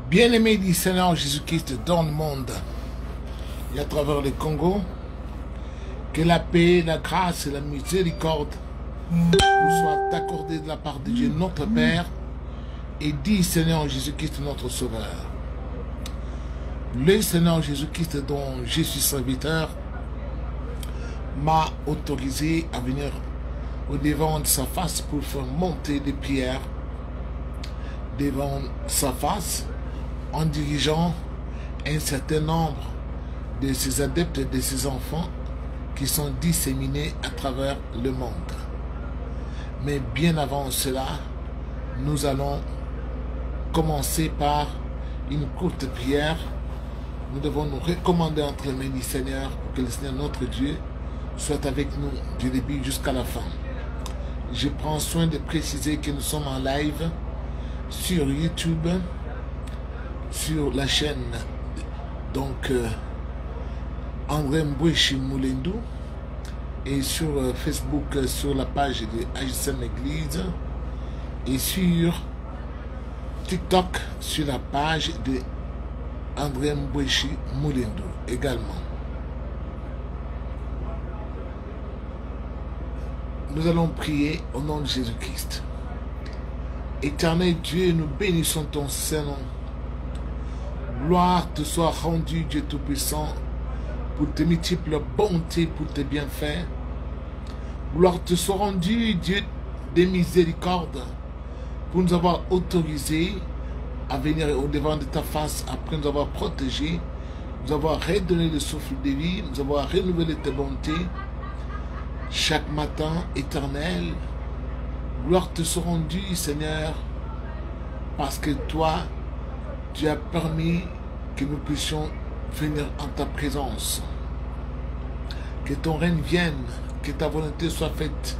Bien-aimés du Seigneur Jésus-Christ dans le monde et à travers le Congo, que la paix, la grâce et la miséricorde vous soient accordées de la part de Dieu notre Père et du Seigneur Jésus-Christ notre Sauveur. Le Seigneur Jésus-Christ dont je suis serviteur m'a autorisé à venir au devant de sa face pour faire monter des pierres devant sa face en dirigeant un certain nombre de ses adeptes et de ses enfants qui sont disséminés à travers le monde. Mais bien avant cela, nous allons commencer par une courte prière. Nous devons nous recommander entre les mains du Seigneur pour que le Seigneur notre Dieu soit avec nous du début jusqu'à la fin. Je prends soin de préciser que nous sommes en live sur YouTube, sur la chaîne donc André Mbouechi Moulendu et sur Facebook sur la page de AGSM Église et sur TikTok sur la page de André Mbouechi Moulendu également. Nous allons prier au nom de Jésus-Christ. Éternel Dieu, nous bénissons ton Saint-Nom. Gloire te soit rendue, Dieu Tout-Puissant, pour tes multiples bontés, pour tes bienfaits. Gloire te soit rendue, Dieu des miséricordes, pour nous avoir autorisés à venir au devant de ta face, après nous avoir protégés, nous avoir redonné le souffle de vie, nous avoir renouvelé tes bontés. Chaque matin, éternel, gloire te soit rendue, Seigneur, parce que toi, tu as permis que nous puissions venir en ta présence. Que ton règne vienne, que ta volonté soit faite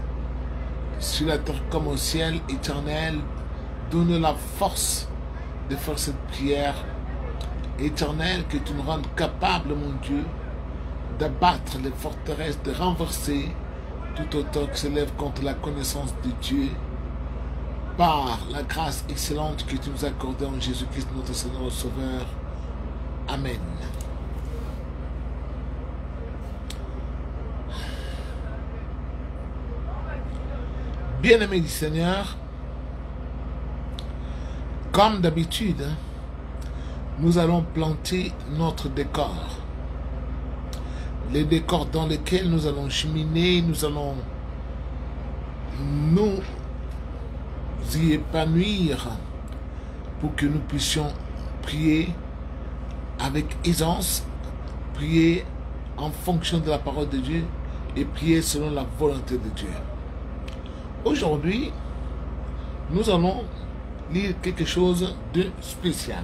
sur la terre comme au ciel, éternel. Donne la force de faire cette prière. Éternel, que tu nous rendes capables, mon Dieu, d'abattre les forteresses, de renverser tout auteur qui s'élève contre la connaissance de Dieu, par la grâce excellente que tu nous as accordée en Jésus-Christ, notre Seigneur et Sauveur. Amen. Bien-aimés du Seigneur, comme d'habitude, nous allons planter notre décor. Les décors dans lesquels nous allons cheminer, nous allons nous y épanouir pour que nous puissions prier avec aisance, prier en fonction de la parole de Dieu et prier selon la volonté de Dieu. Aujourd'hui, nous allons lire quelque chose de spécial.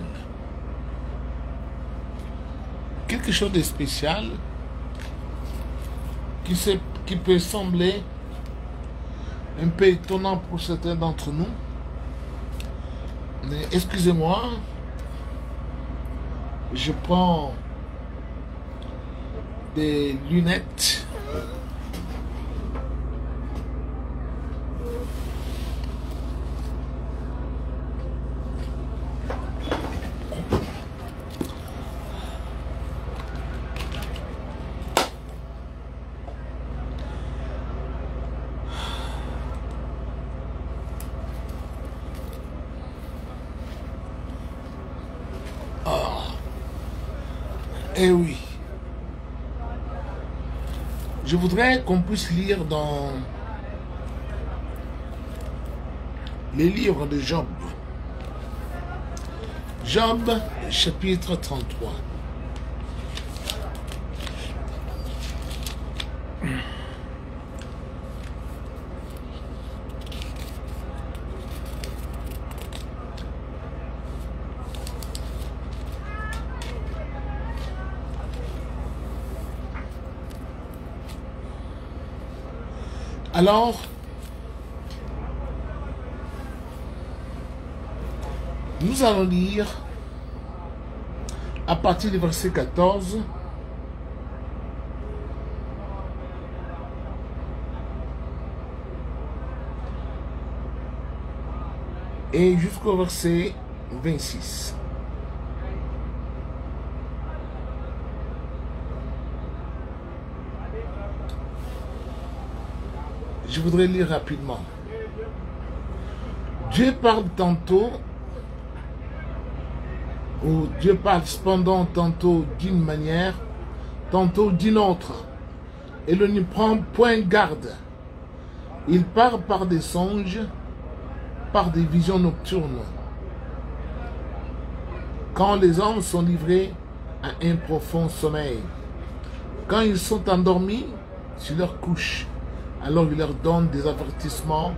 Quelque chose de spécial qui peut sembler un peu étonnant pour certains d'entre nous. Mais excusez-moi, je prends des lunettes. Eh oui. Je voudrais qu'on puisse lire dans les livres de Job. Job, chapitre 33. Alors, nous allons lire à partir du verset 14 et jusqu'au verset 26. Je voudrais lire rapidement. Dieu parle tantôt, ou Dieu parle cependant tantôt d'une manière, tantôt d'une autre, et l'on n'y prend point garde. Il parle par des songes, par des visions nocturnes. Quand les hommes sont livrés à un profond sommeil, quand ils sont endormis sur leur couche, alors il leur donne des avertissements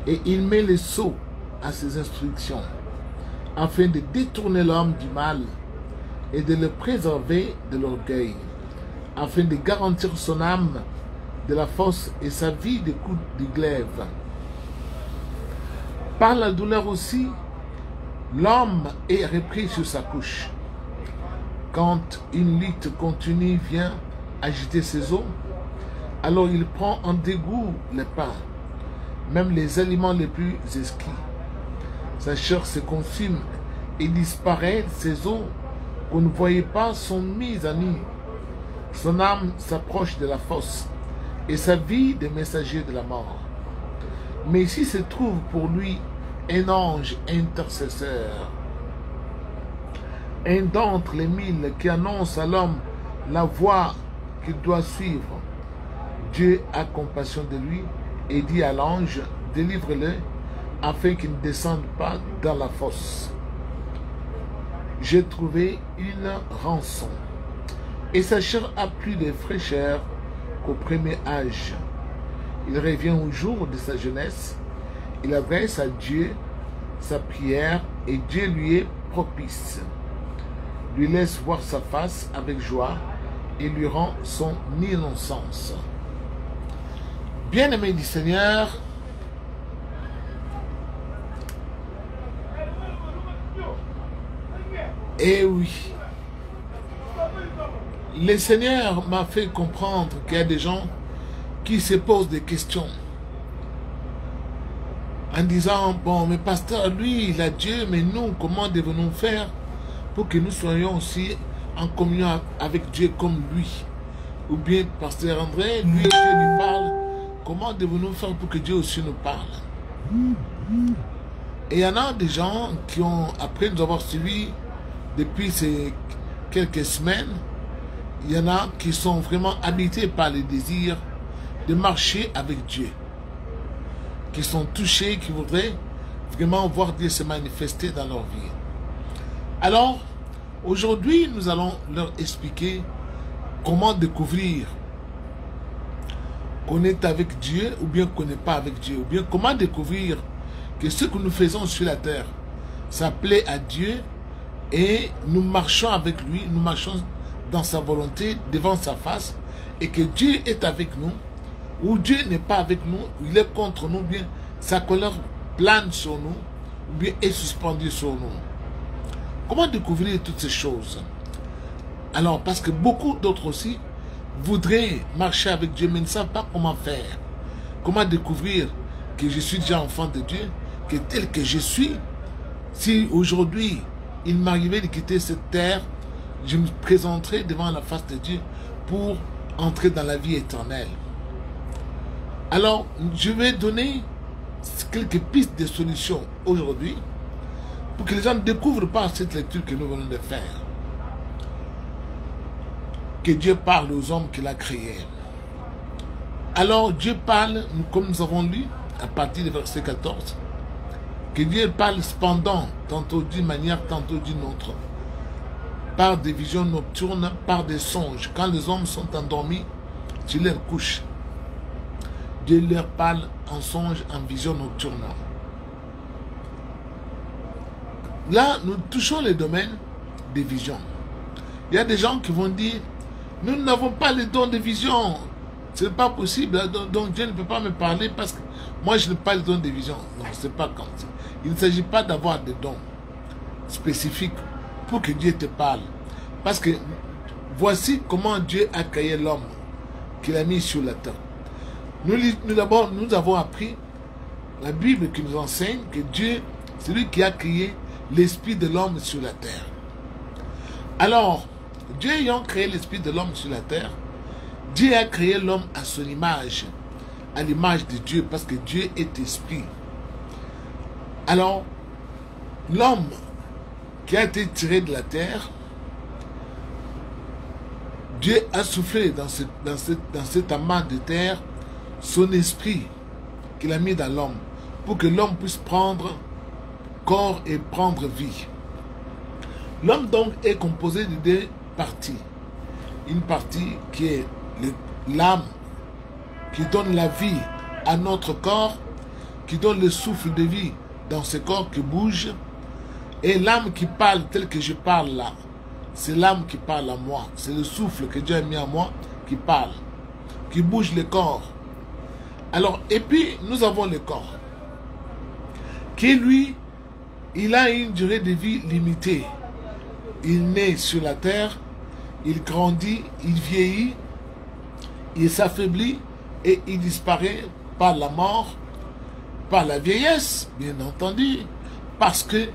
et il met les sceaux à ses instructions, afin de détourner l'homme du mal et de le préserver de l'orgueil, afin de garantir son âme de la force et sa vie des coups de glaive. Par la douleur aussi, l'homme est repris sur sa couche. Quand une lutte continue vient agiter ses os, alors il prend en dégoût les pains, même les aliments les plus exquis. Sa chair se consume et disparaît, ses os qu'on ne voyait pas sont mis à nu. Son âme s'approche de la fosse et sa vie des messagers de la mort. Mais ici se trouve pour lui un ange intercesseur, un d'entre les 1000 qui annonce à l'homme la voie qu'il doit suivre. Dieu a compassion de lui et dit à l'ange, délivre-le afin qu'il ne descende pas dans la fosse. J'ai trouvé une rançon et sa chair a plus de fraîcheur qu'au premier âge. Il revient au jour de sa jeunesse, il adresse à Dieu sa prière et Dieu lui est propice, lui laisse voir sa face avec joie et lui rend son innocence. Bien-aimé du Seigneur, eh oui, le Seigneur m'a fait comprendre qu'il y a des gens qui se posent des questions en disant, bon, mais pasteur, lui, il a Dieu, mais nous, comment devons-nous faire pour que nous soyons aussi en communion avec Dieu comme lui? Ou bien, pasteur André, lui, Dieu lui parle, comment devons-nous faire pour que Dieu aussi nous parle? Et il y en a des gens qui ont, après nous avoir suivis depuis ces quelques semaines, il y en a qui sont vraiment habités par le désir de marcher avec Dieu, qui sont touchés, qui voudraient vraiment voir Dieu se manifester dans leur vie. Alors, aujourd'hui, nous allons leur expliquer comment découvrir qu'on est avec Dieu ou bien qu'on n'est pas avec Dieu, ou bien comment découvrir que ce que nous faisons sur la terre, ça plaît à Dieu et nous marchons avec lui, nous marchons dans sa volonté, devant sa face, et que Dieu est avec nous, ou Dieu n'est pas avec nous, il est contre nous, bien sa colère plane sur nous, ou bien est suspendue sur nous. Comment découvrir toutes ces choses? Alors, parce que beaucoup d'autres aussi voudraient marcher avec Dieu, mais ne savent pas comment faire. Comment découvrir que je suis déjà enfant de Dieu, que tel que je suis, si aujourd'hui il m'arrivait de quitter cette terre, je me présenterai devant la face de Dieu pour entrer dans la vie éternelle. Alors, je vais donner quelques pistes de solutions aujourd'hui pour que les gens ne découvrent pas cette lecture que nous venons de faire. Que Dieu parle aux hommes qu'il a créés. Alors, Dieu parle, comme nous avons lu, à partir du verset 14, que Dieu parle cependant, tantôt d'une manière, tantôt d'une autre, par des visions nocturnes, par des songes. Quand les hommes sont endormis sur leur couche, Dieu leur parle en songe, en vision nocturne. Là, nous touchons le domaine des visions. Il y a des gens qui vont dire, nous n'avons pas le don de vision. Ce n'est pas possible, donc Dieu ne peut pas me parler parce que moi je n'ai pas le don de vision. Non, ce n'est pas comme ça. Il ne s'agit pas d'avoir des dons spécifiques pour que Dieu te parle. Parce que voici comment Dieu a créé l'homme qu'il a mis sur la terre. Nous d'abord, nous avons appris la Bible qui nous enseigne que Dieu C'est lui qui a créé l'esprit de l'homme sur la terre. Alors, Dieu ayant créé l'esprit de l'homme sur la terre, Dieu a créé l'homme à son image, à l'image de Dieu, parce que Dieu est esprit. Alors, l'homme qui a été tiré de la terre, Dieu a soufflé dans cet amas de terre son esprit qu'il a mis dans l'homme, pour que l'homme puisse prendre corps et prendre vie. L'homme donc est composé de deux parties. Une partie qui est l'âme, qui donne la vie à notre corps, qui donne le souffle de vie dans ce corps qui bouge, et l'âme qui parle tel que je parle là. C'est l'âme qui parle à moi. C'est le souffle que Dieu a mis à moi qui parle, qui bouge le corps. Alors, et puis, nous avons le corps, qui lui, il a une durée de vie limitée. Il naît sur la terre, il grandit, il vieillit, il s'affaiblit et il disparaît par la mort, par la vieillesse, bien entendu, parce que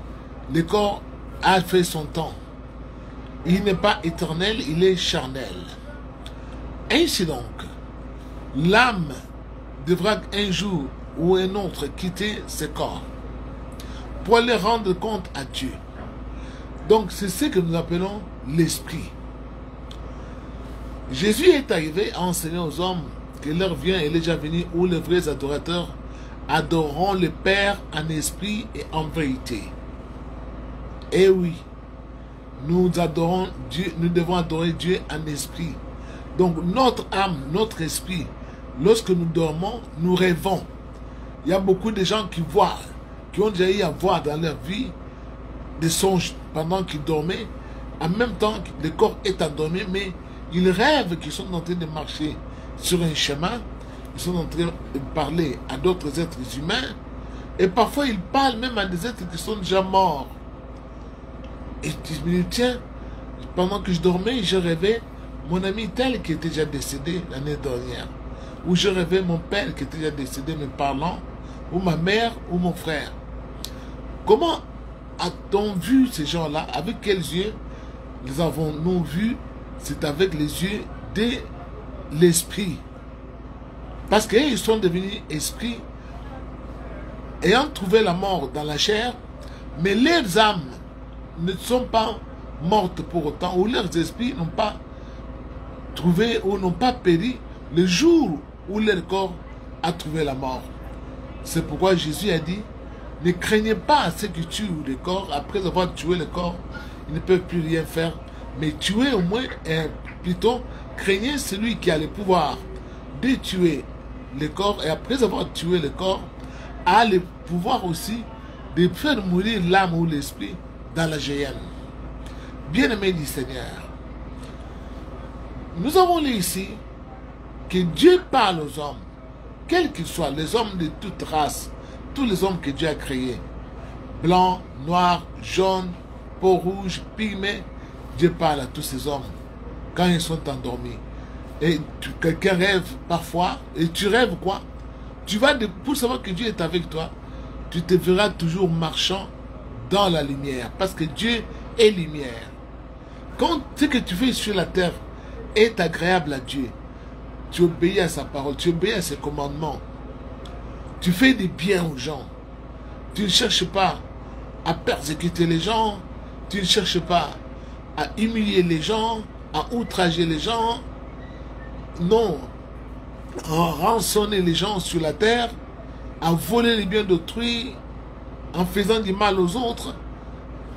le corps a fait son temps. Il n'est pas éternel, il est charnel. Ainsi donc, l'âme devra un jour ou un autre quitter ce corps pour aller rendre compte à Dieu. Donc c'est ce que nous appelons l'esprit. Jésus est arrivé à enseigner aux hommes que l'heure vient et est déjà venue où les vrais adorateurs adoreront le Père en esprit et en vérité. Et oui, nous adorons Dieu, nous devons adorer Dieu en esprit. Donc notre âme, notre esprit, lorsque nous dormons, nous rêvons. Il y a beaucoup de gens qui voient, qui ont déjà eu à voir dans leur vie des songes pendant qu'ils dormaient. En même temps, le corps est endormi, mais ils rêvent qu'ils sont en train de marcher sur un chemin. Ils sont en train de parler à d'autres êtres humains. Et parfois, ils parlent même à des êtres qui sont déjà morts. Et tu me dis, tiens, pendant que je dormais, je rêvais mon ami tel qui était déjà décédé l'année dernière. Ou je rêvais mon père qui était déjà décédé me parlant, ou ma mère, ou mon frère. Comment a-t-on vu ces gens-là? Avec quels yeux les avons-nous vus? C'est avec les yeux de l'esprit. Parce qu'ils sont devenus esprits, ayant trouvé la mort dans la chair, mais leurs âmes ne sont pas mortes pour autant, ou leurs esprits n'ont pas trouvé ou n'ont pas péri le jour où leur corps a trouvé la mort. C'est pourquoi Jésus a dit, ne craignez pas ceux qui tuent le corps, après avoir tué le corps, ils ne peuvent plus rien faire, mais tuer au moins, plutôt, craignez celui qui a le pouvoir de tuer le corps, et après avoir tué le corps, a le pouvoir aussi de faire mourir l'âme ou l'esprit dans la géhenne. Bien-aimés du Seigneur, nous avons lu ici que Dieu parle aux hommes, quels qu'ils soient, les hommes de toute race, tous les hommes que Dieu a créés, blancs, noirs, jaunes, peau rouge, pygmées, Dieu parle à tous ces hommes quand ils sont endormis. Et quelqu'un rêve parfois, et tu rêves quoi? Tu vas, pour savoir que Dieu est avec toi, tu te verras toujours marchant dans la lumière, parce que Dieu est lumière. Quand ce que tu fais sur la terre est agréable à Dieu, tu obéis à sa parole, tu obéis à ses commandements, tu fais du bien aux gens, tu ne cherches pas à persécuter les gens, tu ne cherches pas à humilier les gens, à outrager les gens, non, à rançonner les gens sur la terre, à voler les biens d'autrui, en faisant du mal aux autres.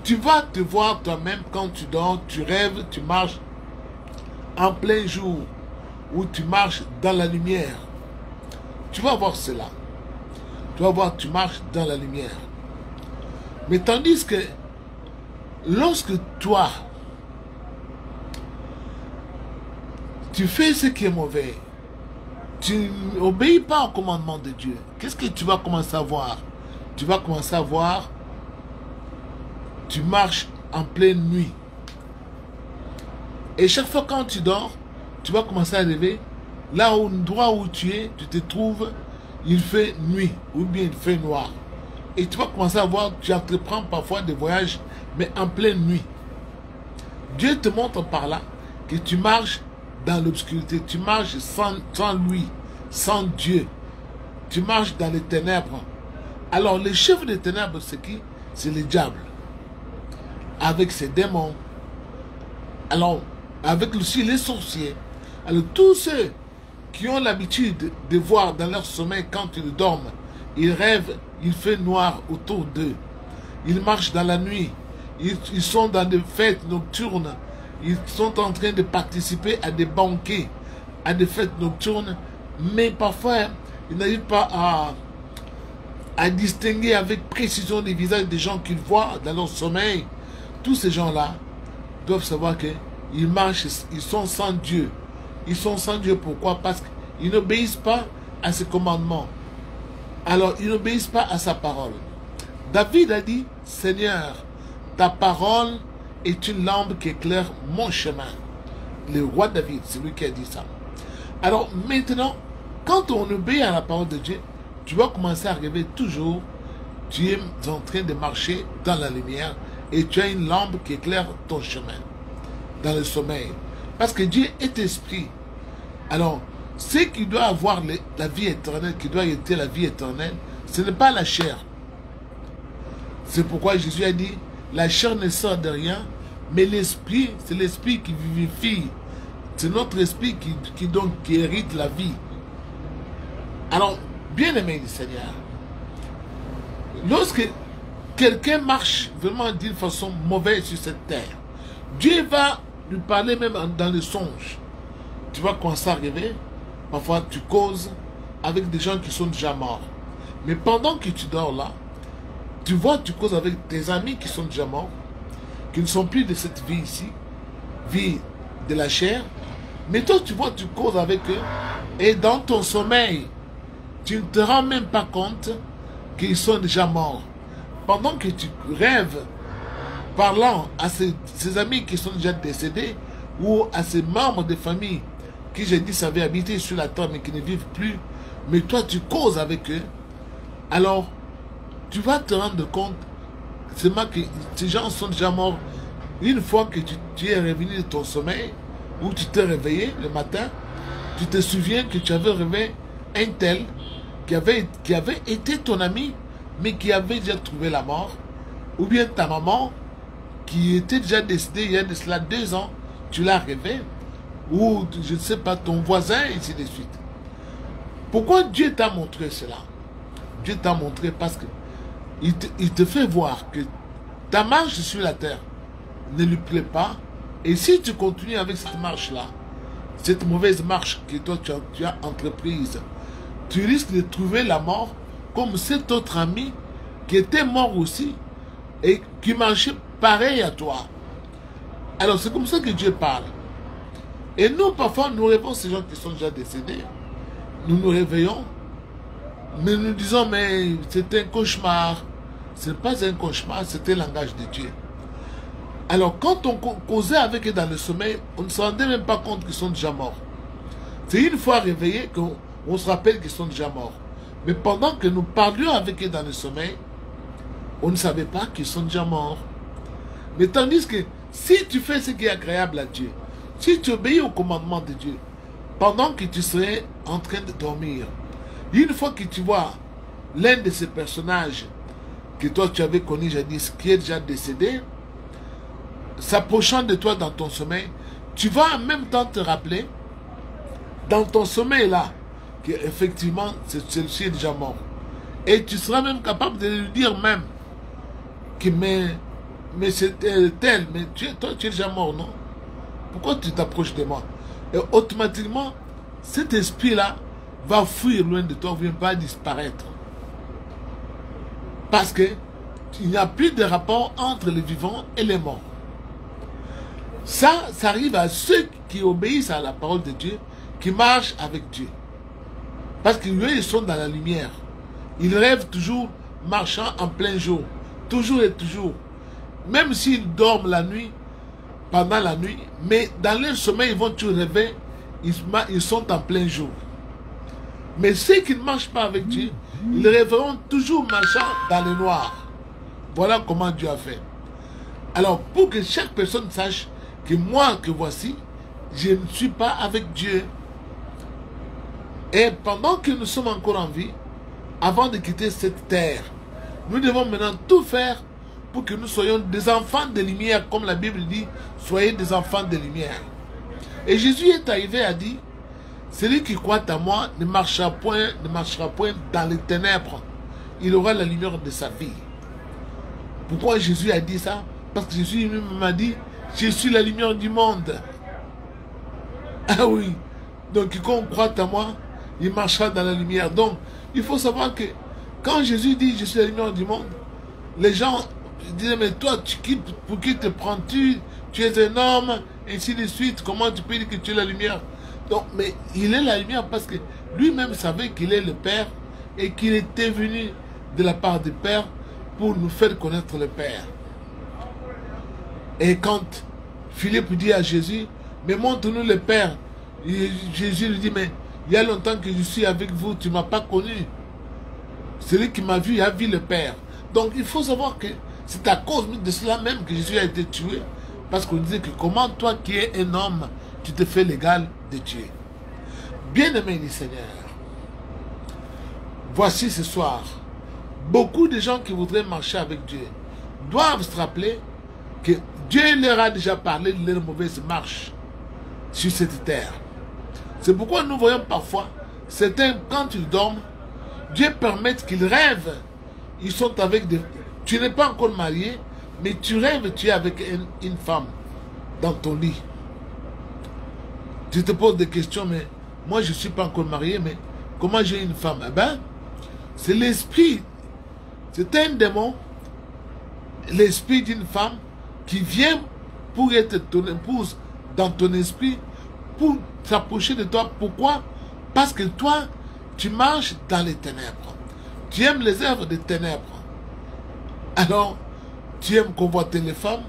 Tu vas te voir toi-même quand tu dors, tu rêves, tu marches en plein jour, ou tu marches dans la lumière. Tu vas voir cela. Tu vas voir, tu marches dans la lumière. Mais tandis que lorsque toi, tu fais ce qui est mauvais, tu n'obéis pas au commandement de Dieu, qu'est-ce que tu vas commencer à voir? Tu vas commencer à voir, tu marches en pleine nuit. Et chaque fois quand tu dors, tu vas commencer à rêver, là où, droit où tu es, tu te trouves, il fait nuit, ou bien il fait noir. Et tu vas commencer à voir, tu entreprends parfois des voyages, mais en pleine nuit. Dieu te montre par là que tu marches dans l'obscurité, tu marches sans lui, sans Dieu. Tu marches dans les ténèbres. Alors, le chef des ténèbres, c'est qui? C'est le diable. Avec ses démons. Alors, avec aussi les sorciers. Alors, tous ceux qui ont l'habitude de voir dans leur sommeil quand ils dorment, ils rêvent, il fait noir autour d'eux. Ils marchent dans la nuit. Ils sont dans des fêtes nocturnes. Ils sont en train de participer à des banquets, à des fêtes nocturnes. Mais parfois, ils n'arrivent pas à distinguer avec précision les visages des gens qu'ils voient dans leur sommeil. Tous ces gens-là doivent savoir qu'ils marchent, ils sont sans Dieu. Ils sont sans Dieu, pourquoi? Parce qu'ils n'obéissent pas à ses commandements. Alors, ils n'obéissent pas à sa parole. David a dit, Seigneur, ta parole est une lampe qui éclaire mon chemin. Le roi David, c'est lui qui a dit ça. Alors, maintenant, quand on obéit à la parole de Dieu, tu vas commencer à rêver toujours, tu es en train de marcher dans la lumière et tu as une lampe qui éclaire ton chemin dans le sommeil. Parce que Dieu est esprit. Alors, ce qui doit avoir la vie éternelle, qui doit être la vie éternelle, ce n'est pas la chair. C'est pourquoi Jésus a dit, la chair ne sort de rien, mais l'esprit, c'est l'esprit qui vivifie. C'est notre esprit qui hérite la vie. Alors, bien-aimé du Seigneur, lorsque quelqu'un marche vraiment d'une façon mauvaise sur cette terre, Dieu va lui parler même dans les songes. Tu vas commencer à rêver. Parfois, tu causes avec des gens qui sont déjà morts. Mais pendant que tu dors là, tu causes avec tes amis qui sont déjà morts, qui ne sont plus de cette vie ici, vie de la chair. Mais toi, tu causes avec eux. Et dans ton sommeil, tu ne te rends même pas compte qu'ils sont déjà morts. Pendant que tu rêves, parlant à ces amis qui sont déjà décédés, ou à ces membres de famille qui, j'ai dit, savaient habiter sur la terre mais qui ne vivent plus, mais toi tu causes avec eux, alors tu vas te rendre compte seulement que ces gens sont déjà morts. Une fois que tu es revenu de ton sommeil, ou tu t'es réveillé le matin, tu te souviens que tu avais rêvé un tel qui avait été ton ami, mais qui avait déjà trouvé la mort, ou bien ta maman qui était déjà décédée il y a de cela 2 ans, tu l'as rêvé, ou je ne sais pas, ton voisin, et ainsi de suite. Pourquoi Dieu t'a montré cela? Dieu t'a montré parce que il te fait voir que ta marche sur la terre ne lui plaît pas, et si tu continues avec cette marche-là, cette mauvaise marche que toi tu as entreprise, tu risques de trouver la mort comme cet autre ami qui était mort aussi et qui marchait pareil à toi. Alors c'est comme ça que Dieu parle. Et nous, parfois, nous rêvons ces gens qui sont déjà décédés. Nous nous réveillons, mais nous disons, mais c'était un cauchemar. Ce n'est pas un cauchemar, c'était le langage de Dieu. Alors, quand on causait avec eux dans le sommeil, on ne se rendait même pas compte qu'ils sont déjà morts. C'est une fois réveillés qu'on se rappelle qu'ils sont déjà morts. Mais pendant que nous parlions avec eux dans le sommeil, on ne savait pas qu'ils sont déjà morts. Mais tandis que si tu fais ce qui est agréable à Dieu, si tu obéis au commandement de Dieu, pendant que tu serais en train de dormir, une fois que tu vois l'un de ces personnages que toi tu avais connu jadis, qui est déjà décédé, s'approchant de toi dans ton sommeil, tu vas en même temps te rappeler, dans ton sommeil là, qu'effectivement, celui-ci est déjà mort. Et tu seras même capable de lui dire même, que mais c'est tel, mais toi tu es déjà mort, non? Pourquoi tu t'approches de moi? Et automatiquement, cet esprit-là va fuir loin de toi, ne va disparaître. Parce qu'il n'y a plus de rapport entre les vivants et les morts. Ça arrive à ceux qui obéissent à la parole de Dieu, qui marchent avec Dieu. Parce qu'eux, ils sont dans la lumière. Ils rêvent toujours marchant en plein jour. Toujours et toujours. Même s'ils dorment la nuit, pendant la nuit, mais dans leur sommeil, ils vont toujours rêver, ils sont en plein jour. Mais ceux qui ne marchent pas avec Dieu, Ils rêveront toujours marchant dans le noir. Voilà comment Dieu a fait. Alors, pour que chaque personne sache que moi, que voici, je ne suis pas avec Dieu. Et pendant que nous sommes encore en vie, avant de quitter cette terre, nous devons maintenant tout faire pour que nous soyons des enfants de lumière, comme la Bible dit, soyez des enfants de lumière. Et Jésus est arrivé à dire, celui qui croit à moi ne marchera point dans les ténèbres. Il aura la lumière de sa vie. Pourquoi Jésus a dit ça? Parce que Jésus lui-même m'a dit, je suis la lumière du monde. Ah oui. Donc, quiconque croit à moi, il marchera dans la lumière. Donc, il faut savoir que quand Jésus dit, je suis la lumière du monde, les gens disent, mais toi, pour qui te prends-tu? Tu es un homme, ainsi de suite. Comment tu peux dire que tu es la lumière? Donc, mais il est la lumière parce que lui-même savait qu'il est le Père et qu'il était venu de la part du Père pour nous faire connaître le Père. Et quand Philippe dit à Jésus, mais montre-nous le Père, et Jésus lui dit, mais il y a longtemps que je suis avec vous, tu ne m'as pas connu. Celui qui m'a vu a vu le Père. Donc il faut savoir que c'est à cause de cela même que Jésus a été tué. Parce qu'on disait que comment toi qui es un homme, tu te fais l'égal de Dieu. Bien-aimé du Seigneur, voici ce soir, beaucoup de gens qui voudraient marcher avec Dieu doivent se rappeler que Dieu leur a déjà parlé de leur mauvaise marche sur cette terre. C'est pourquoi nous voyons parfois certains, quand ils dorment, Dieu permet qu'ils rêvent. Ils sont avec des... Tu n'es pas encore marié, mais tu rêves, tu es avec une femme dans ton lit. Tu te poses des questions, mais moi je ne suis pas encore marié, mais comment j'ai une femme? Eh bien, c'est l'esprit. C'est un démon, l'esprit d'une femme qui vient pour être ton épouse dans ton esprit, pour s'approcher de toi. Pourquoi? Parce que toi, tu marches dans les ténèbres. Tu aimes les œuvres des ténèbres. Alors, tu aimes convoiter les femmes,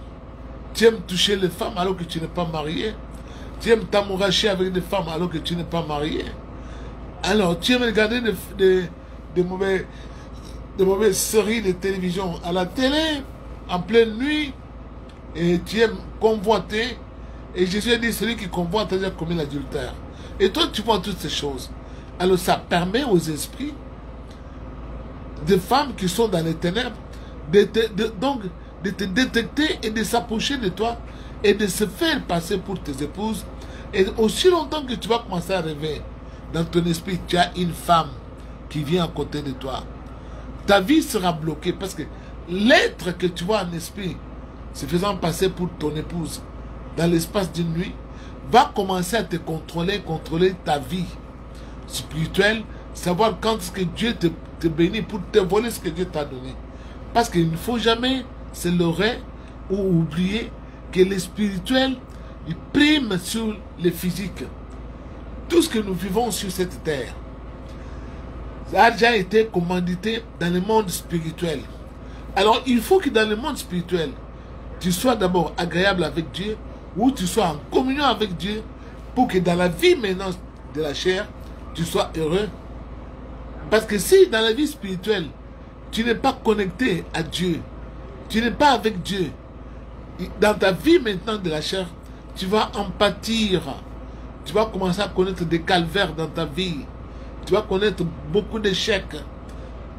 tu aimes toucher les femmes alors que tu n'es pas marié, tu aimes t'amouracher avec des femmes alors que tu n'es pas marié. Alors, tu aimes regarder des mauvaises séries de télévision à la télé, en pleine nuit, et tu aimes convoiter. Et Jésus a dit, celui qui convoite a déjà commis l'adultère. Et toi, tu vois toutes ces choses. Alors, ça permet aux esprits des femmes qui sont dans les ténèbres de te détecter et de s'approcher de toi et de se faire passer pour tes épouses. Et aussi longtemps que tu vas commencer à rêver, dans ton esprit, tu as une femme qui vient à côté de toi. Ta vie sera bloquée parce que l'être que tu vois en esprit, se faisant passer pour ton épouse, dans l'espace d'une nuit, va commencer à te contrôler ta vie spirituelle, savoir quand est-ce que Dieu te bénit pour te voler ce que Dieu t'a donné. Parce qu'il ne faut jamais se leurrer ou oublier que le spirituel, il prime sur le physique. Tout ce que nous vivons sur cette terre, ça a déjà été commandité dans le monde spirituel. Alors, il faut que dans le monde spirituel, tu sois d'abord agréable avec Dieu, ou tu sois en communion avec Dieu, pour que dans la vie maintenant de la chair, tu sois heureux. Parce que si dans la vie spirituelle, tu n'es pas connecté à Dieu, tu n'es pas avec Dieu, dans ta vie maintenant de la chair, tu vas en pâtir. Tu vas commencer à connaître des calvaires dans ta vie. Tu vas connaître beaucoup d'échecs.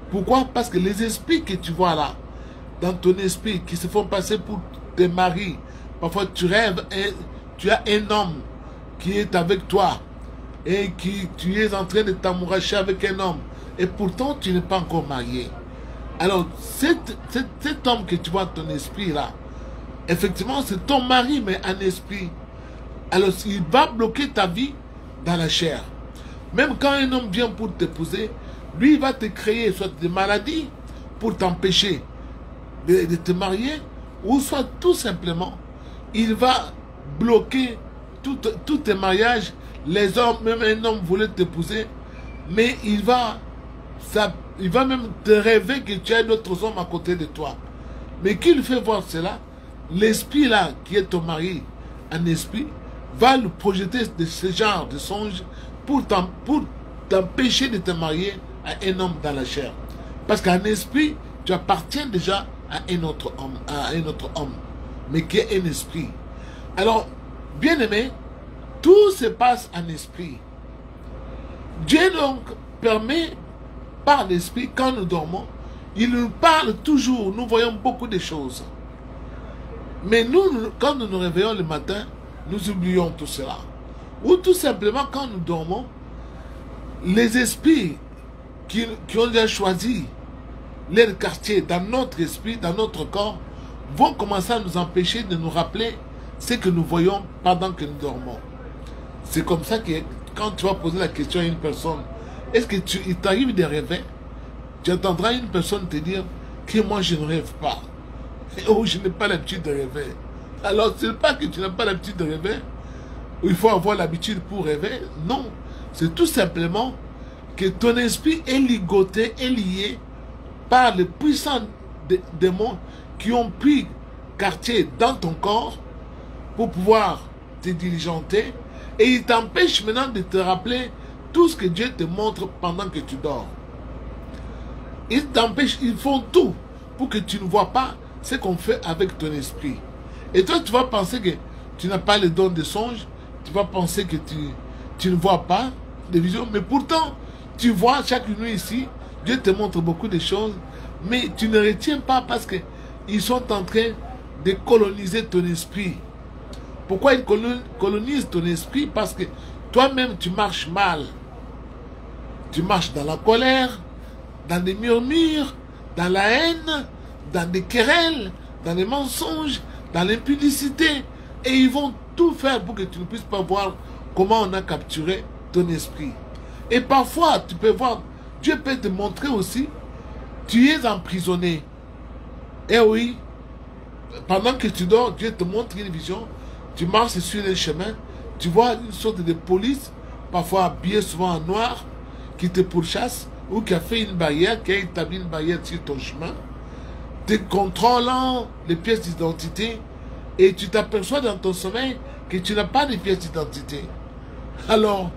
Pourquoi? Parce que les esprits que tu vois là, dans ton esprit, qui se font passer pour tes maris, parfois tu rêves et tu as un homme qui est avec toi et tu es en train de t'amouracher avec un homme et pourtant tu n'es pas encore marié. Alors cet homme que tu vois dans ton esprit là, effectivement c'est ton mari mais en esprit. Alors il va bloquer ta vie dans la chair. Même quand un homme vient pour t'épouser, lui il va te créer soit des maladies pour t'empêcher de te marier, ou soit tout simplement il va bloquer tous tes mariages. Les hommes, même un homme voulait t'épouser, mais il va même te rêver que tu as d'autres hommes à côté de toi. Mais qu'il fait voir cela, l'esprit là qui est ton mari, un esprit, va le projeter de ce genre de songe pour t'empêcher de te marier à un homme dans la chair. Parce qu'en esprit, tu appartiens déjà à un autre homme, mais qui est un esprit. Alors, bien-aimé, tout se passe en esprit. Dieu donc permet par l'esprit, quand nous dormons, il nous parle toujours, nous voyons beaucoup de choses. Mais nous, quand nous nous réveillons le matin, nous oublions tout cela. Ou tout simplement, quand nous dormons, les esprits qui ont déjà choisi leur quartier dans notre esprit, dans notre corps, vont commencer à nous empêcher de nous rappeler ce que nous voyons pendant que nous dormons. C'est comme ça que quand tu vas poser la question à une personne, est-ce qu'il t'arrive de rêver? Tu entendras une personne te dire que moi je ne rêve pas. Oh, je n'ai pas l'habitude de rêver. Alors, ce n'est pas que tu n'as pas l'habitude de rêver, ou il faut avoir l'habitude pour rêver. Non, c'est tout simplement que ton esprit est ligoté, est lié par les puissants démons qui ont pris quartier dans ton corps pour pouvoir te diligenter, et ils t'empêchent maintenant de te rappeler tout ce que Dieu te montre pendant que tu dors. Ils t'empêchent, ils font tout pour que tu ne vois pas ce qu'on fait avec ton esprit. Et toi, tu vas penser que tu n'as pas le don de songe, tu vas penser que tu ne vois pas de vision, mais pourtant, tu vois chaque nuit ici, Dieu te montre beaucoup de choses, mais tu ne retiens pas parce qu'ils sont en train de coloniser ton esprit. Pourquoi ils colonisent ton esprit? Parce que toi-même, tu marches mal. Tu marches dans la colère, dans des murmures, dans la haine, dans des querelles, dans les mensonges, dans l'impudicité. Et ils vont tout faire pour que tu ne puisses pas voir comment on a capturé ton esprit. Et parfois, tu peux voir, Dieu peut te montrer aussi, tu es emprisonné. Et oui, pendant que tu dors, Dieu te montre une vision, tu marches sur les chemins, tu vois une sorte de police, parfois habillée souvent en noir, qui te pourchasse, ou qui a fait une barrière, qui a établi une barrière sur ton chemin, te contrôlant les pièces d'identité, et tu t'aperçois dans ton sommeil que tu n'as pas de pièces d'identité. Alors,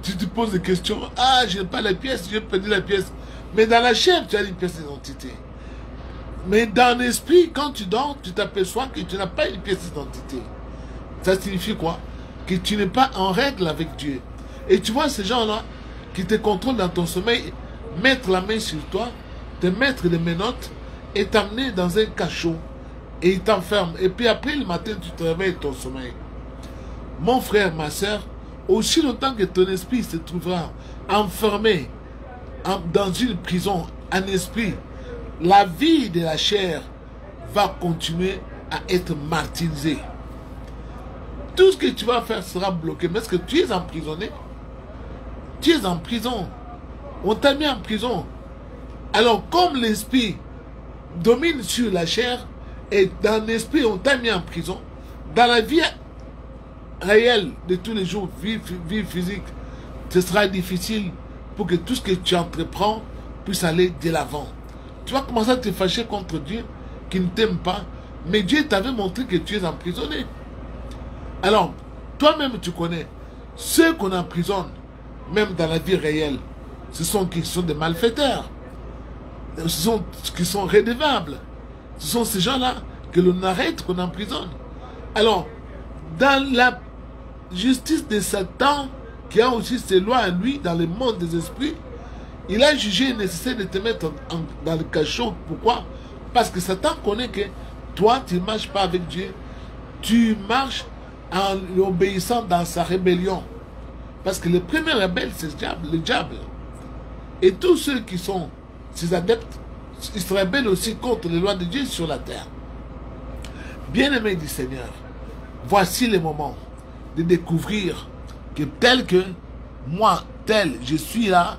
tu te poses des questions, ah, je n'ai pas les pièces, j'ai perdu la pièce. Mais dans la chair, tu as une pièce d'identité. Mais dans l'esprit, quand tu dors, tu t'aperçois que tu n'as pas une pièce d'identité. Ça signifie quoi? Que tu n'es pas en règle avec Dieu. Et tu vois ces gens-là qui te contrôlent dans ton sommeil, mettre la main sur toi, te mettre les menottes et t'amener dans un cachot. Et ils t'enferment. Et puis après le matin, tu te réveilles de ton sommeil. Mon frère, ma soeur, aussi longtemps que ton esprit se trouvera enfermé dans une prison, en esprit, la vie de la chair va continuer à être martyrisée. Tout ce que tu vas faire sera bloqué. Mais est-ce que tu es emprisonné? Tu es en prison. On t'a mis en prison. Alors, comme l'esprit domine sur la chair, et dans l'esprit, on t'a mis en prison, dans la vie réelle de tous les jours, vie physique, ce sera difficile pour que tout ce que tu entreprends puisse aller de l'avant. Tu vas commencer à te fâcher contre Dieu qui ne t'aime pas, mais Dieu t'avait montré que tu es emprisonné. Alors, toi-même tu connais, ceux qu'on emprisonne, même dans la vie réelle, ce sont qui sont des malfaiteurs, ce sont qui sont redevables, ce sont ces gens-là que l'on arrête, qu'on emprisonne. Alors, dans la justice de Satan, qui a aussi ses lois à lui dans le monde des esprits, il a jugé nécessaire de te mettre dans le cachot. Pourquoi? Parce que Satan connaît que toi, tu ne marches pas avec Dieu. Tu marches en obéissant dans sa rébellion. Parce que le premier rebelle, c'est le diable. Et tous ceux qui sont ses adeptes, ils se rebellent aussi contre les lois de Dieu sur la terre. Bien-aimés du Seigneur, voici le moment de découvrir que tel que moi, tel je suis là,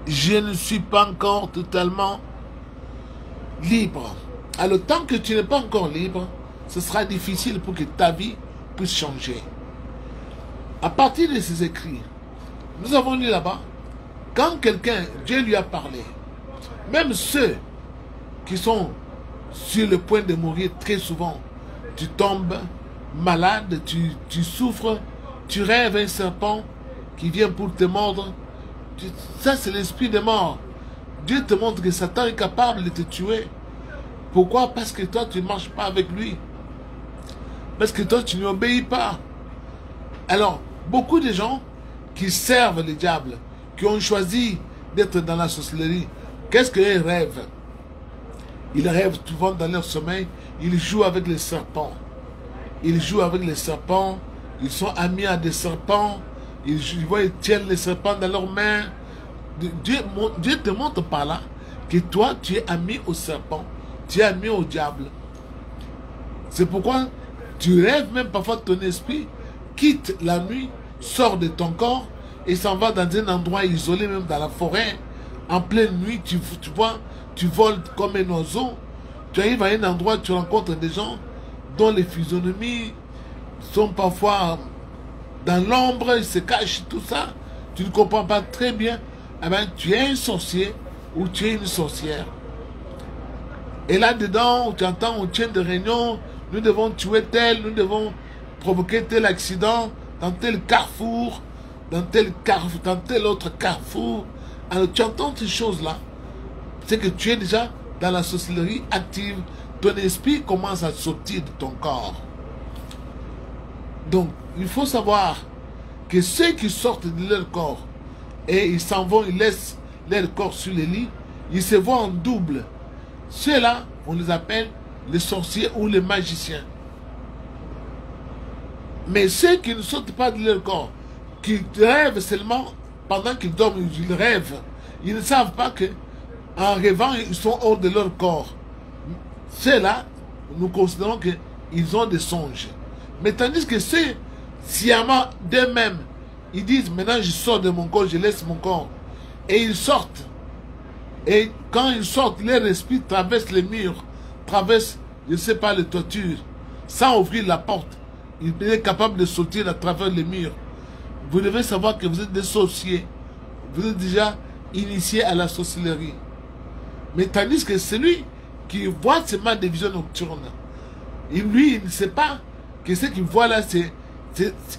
je ne suis pas encore totalement libre. Alors tant que tu n'es pas encore libre, ce sera difficile pour que ta vie puisse changer. À partir de ces écrits, nous avons lu là-bas, quand quelqu'un, Dieu lui a parlé, même ceux qui sont sur le point de mourir très souvent, tu tombes malade, tu souffres, tu rêves un serpent qui vient pour te mordre, Ça, c'est l'esprit de mort. Dieu te montre que Satan est capable de te tuer. Pourquoi? Parce que toi, tu ne marches pas avec lui. Parce que toi, tu ne lui obéis pas. Alors, beaucoup de gens qui servent le diable, qui ont choisi d'être dans la sorcellerie, qu'est-ce qu'ils rêvent? Ils rêvent souvent dans leur sommeil, ils jouent avec les serpents. Ils jouent avec les serpents, ils sont amis à des serpents, ils tiennent les serpents dans leurs mains. Dieu te montre par là que toi, tu es ami au serpent, tu es ami au diable. C'est pourquoi tu rêves même parfois ton esprit quitte la nuit, sort de ton corps et s'en va dans un endroit isolé, même dans la forêt. En pleine nuit, tu vois, tu voles comme un oiseau. Tu arrives à un endroit, tu rencontres des gens dont les physionomies sont parfois dans l'ombre, ils se cachent, tout ça. Tu ne comprends pas très bien. Eh bien, tu es un sorcier ou tu es une sorcière. Et là-dedans, tu entends, on tient des réunions, nous devons tuer tel, nous devons provoquer tel accident dans tel carrefour, dans tel autre carrefour. Alors tu entends ces choses-là. C'est que tu es déjà dans la sorcellerie active. Ton esprit commence à sortir de ton corps. Donc, il faut savoir que ceux qui sortent de leur corps et ils s'en vont, ils laissent leur corps sur les lits, ils se voient en double. Ceux-là, on les appelle les sorciers ou les magiciens. Mais ceux qui ne sortent pas de leur corps, qui rêvent seulement pendant qu'ils dorment, ils rêvent, ils ne savent pas que en rêvant, ils sont hors de leur corps. Ceux-là, nous considérons qu'ils ont des songes. Mais tandis que ceux, sciemment d'eux-mêmes, ils disent, maintenant je sors de mon corps, je laisse mon corps. Et ils sortent. Et quand ils sortent, leur esprit traverse les murs, traverse, je ne sais pas, les toitures, sans ouvrir la porte. Il est capable de sortir à travers les murs. Vous devez savoir que vous êtes des sorciers. Vous êtes déjà initiés à la sorcellerie. Mais tandis que celui qui voit seulement des visions nocturnes, lui, il ne sait pas que ce qu'il voit là,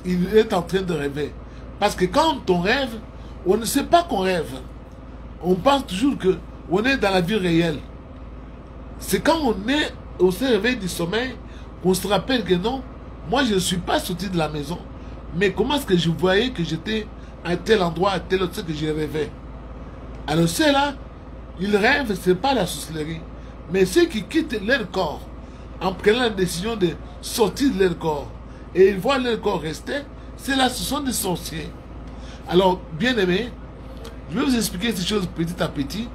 il est en train de rêver. Parce que quand on rêve, on ne sait pas qu'on rêve. On pense toujours qu'on est dans la vie réelle. C'est quand on se réveille du sommeil qu'on se rappelle que non, moi je ne suis pas sorti de la maison. Mais comment est-ce que je voyais que j'étais à tel endroit, à tel autre, ce que je rêvais. Alors ceux-là, ils rêvent, ce n'est pas la sorcellerie. Mais ceux qui quittent leur corps, en prenant la décision de sortir de leur corps, et ils voient leur corps rester, ceux-là, ce sont des sorciers. Alors, bien aimés, je vais vous expliquer ces choses petit à petit,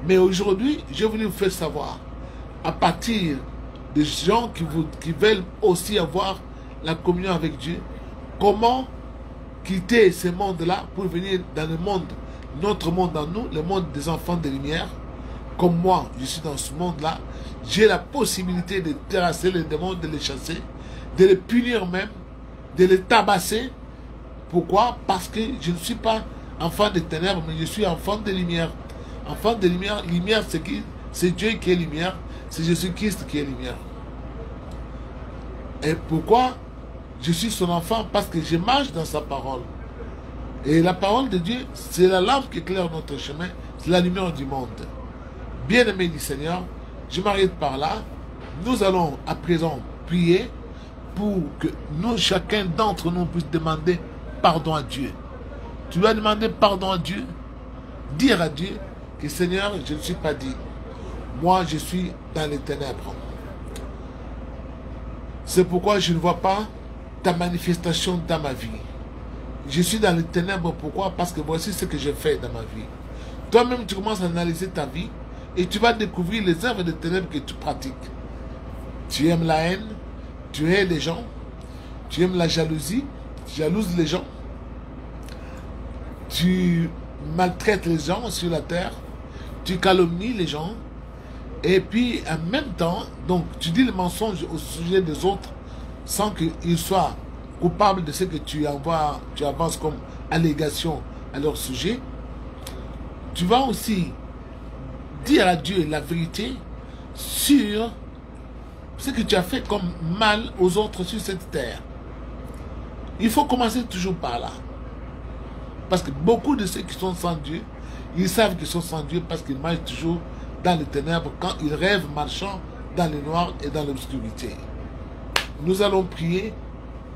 mais aujourd'hui, je voulais vous faire savoir, à partir des gens qui veulent aussi avoir la communion avec Dieu, comment quitter ce monde-là pour venir dans le monde, notre monde en nous, le monde des enfants de lumière. Comme moi, je suis dans ce monde-là, j'ai la possibilité de terrasser les démons, de les chasser, de les punir même, de les tabasser. Pourquoi? Parce que je ne suis pas enfant des ténèbres, mais je suis enfant de lumière. Enfant de lumière, lumière c'est qui? C'est Dieu qui est lumière, c'est Jésus-Christ qui est lumière. Et pourquoi je suis son enfant? Parce que je marche dans sa parole. Et la parole de Dieu, c'est la lampe qui éclaire notre chemin, c'est la lumière du monde. Bien-aimé du Seigneur, je m'arrête par là. Nous allons à présent prier pour que nous, chacun d'entre nous, puisse demander pardon à Dieu. Tu dois demander pardon à Dieu, dire à Dieu que Seigneur, je ne suis pas dit. Moi, je suis dans les ténèbres. C'est pourquoi je ne vois pas ta manifestation dans ma vie. Je suis dans les ténèbres. Pourquoi? Parce que voici ce que j'ai fait dans ma vie. Toi-même, tu commences à analyser ta vie et tu vas découvrir les œuvres de ténèbres que tu pratiques. Tu aimes la haine, tu hais les gens, tu aimes la jalousie, tu jalouses les gens, tu maltraites les gens sur la terre, tu calomnies les gens, et puis en même temps, donc tu dis le mensonge au sujet des autres sans qu'ils soient coupables de ce que tu avances comme allégation à leur sujet. Tu vas aussi dire à Dieu la vérité sur ce que tu as fait comme mal aux autres sur cette terre. Il faut commencer toujours par là. Parce que beaucoup de ceux qui sont sans Dieu, ils savent qu'ils sont sans Dieu parce qu'ils marchent toujours dans les ténèbres quand ils rêvent marchant dans le noir et dans l'obscurité. Nous allons prier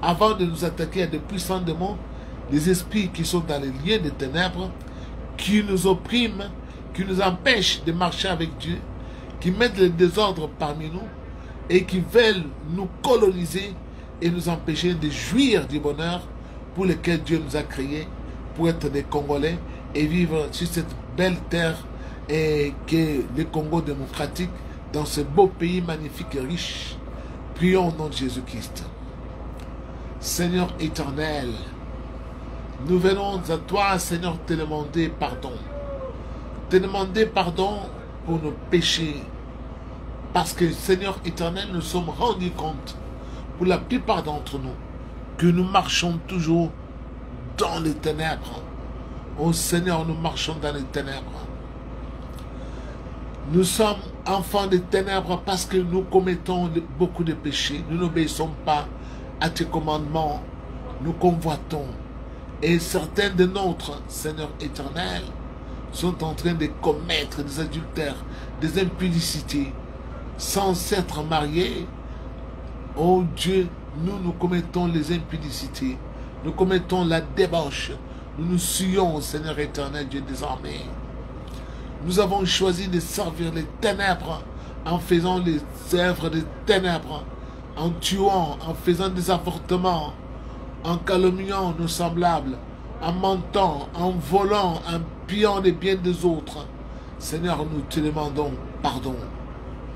avant de nous attaquer à de puissants démons, les esprits qui sont dans les lieux des ténèbres, qui nous oppriment, qui nous empêchent de marcher avec Dieu, qui mettent le désordre parmi nous et qui veulent nous coloniser et nous empêcher de jouir du bonheur pour lequel Dieu nous a créés, pour être des Congolais et vivre sur cette belle terre et que le Congo démocratique, dans ce beau pays magnifique et riche. Prions au nom de Jésus-Christ. Seigneur éternel, nous venons à toi, Seigneur, te demander pardon. Te demander pardon pour nos péchés. Parce que, Seigneur éternel, nous sommes rendus compte, pour la plupart d'entre nous, que nous marchons toujours dans les ténèbres. Oh Seigneur, nous marchons dans les ténèbres. Nous sommes enfants des ténèbres parce que nous commettons beaucoup de péchés. Nous n'obéissons pas à tes commandements. Nous convoitons. Et certains de nôtres, Seigneur éternel, sont en train de commettre des adultères, des impudicités, sans s'être mariés. Oh Dieu, nous commettons les impudicités. Nous commettons la débauche. Nous nous suons, Seigneur éternel, Dieu des armées. Nous avons choisi de servir les ténèbres en faisant les œuvres des ténèbres, en tuant, en faisant des avortements, en calomniant nos semblables, en mentant, en volant, en pillant les biens des autres. Seigneur, nous te demandons pardon.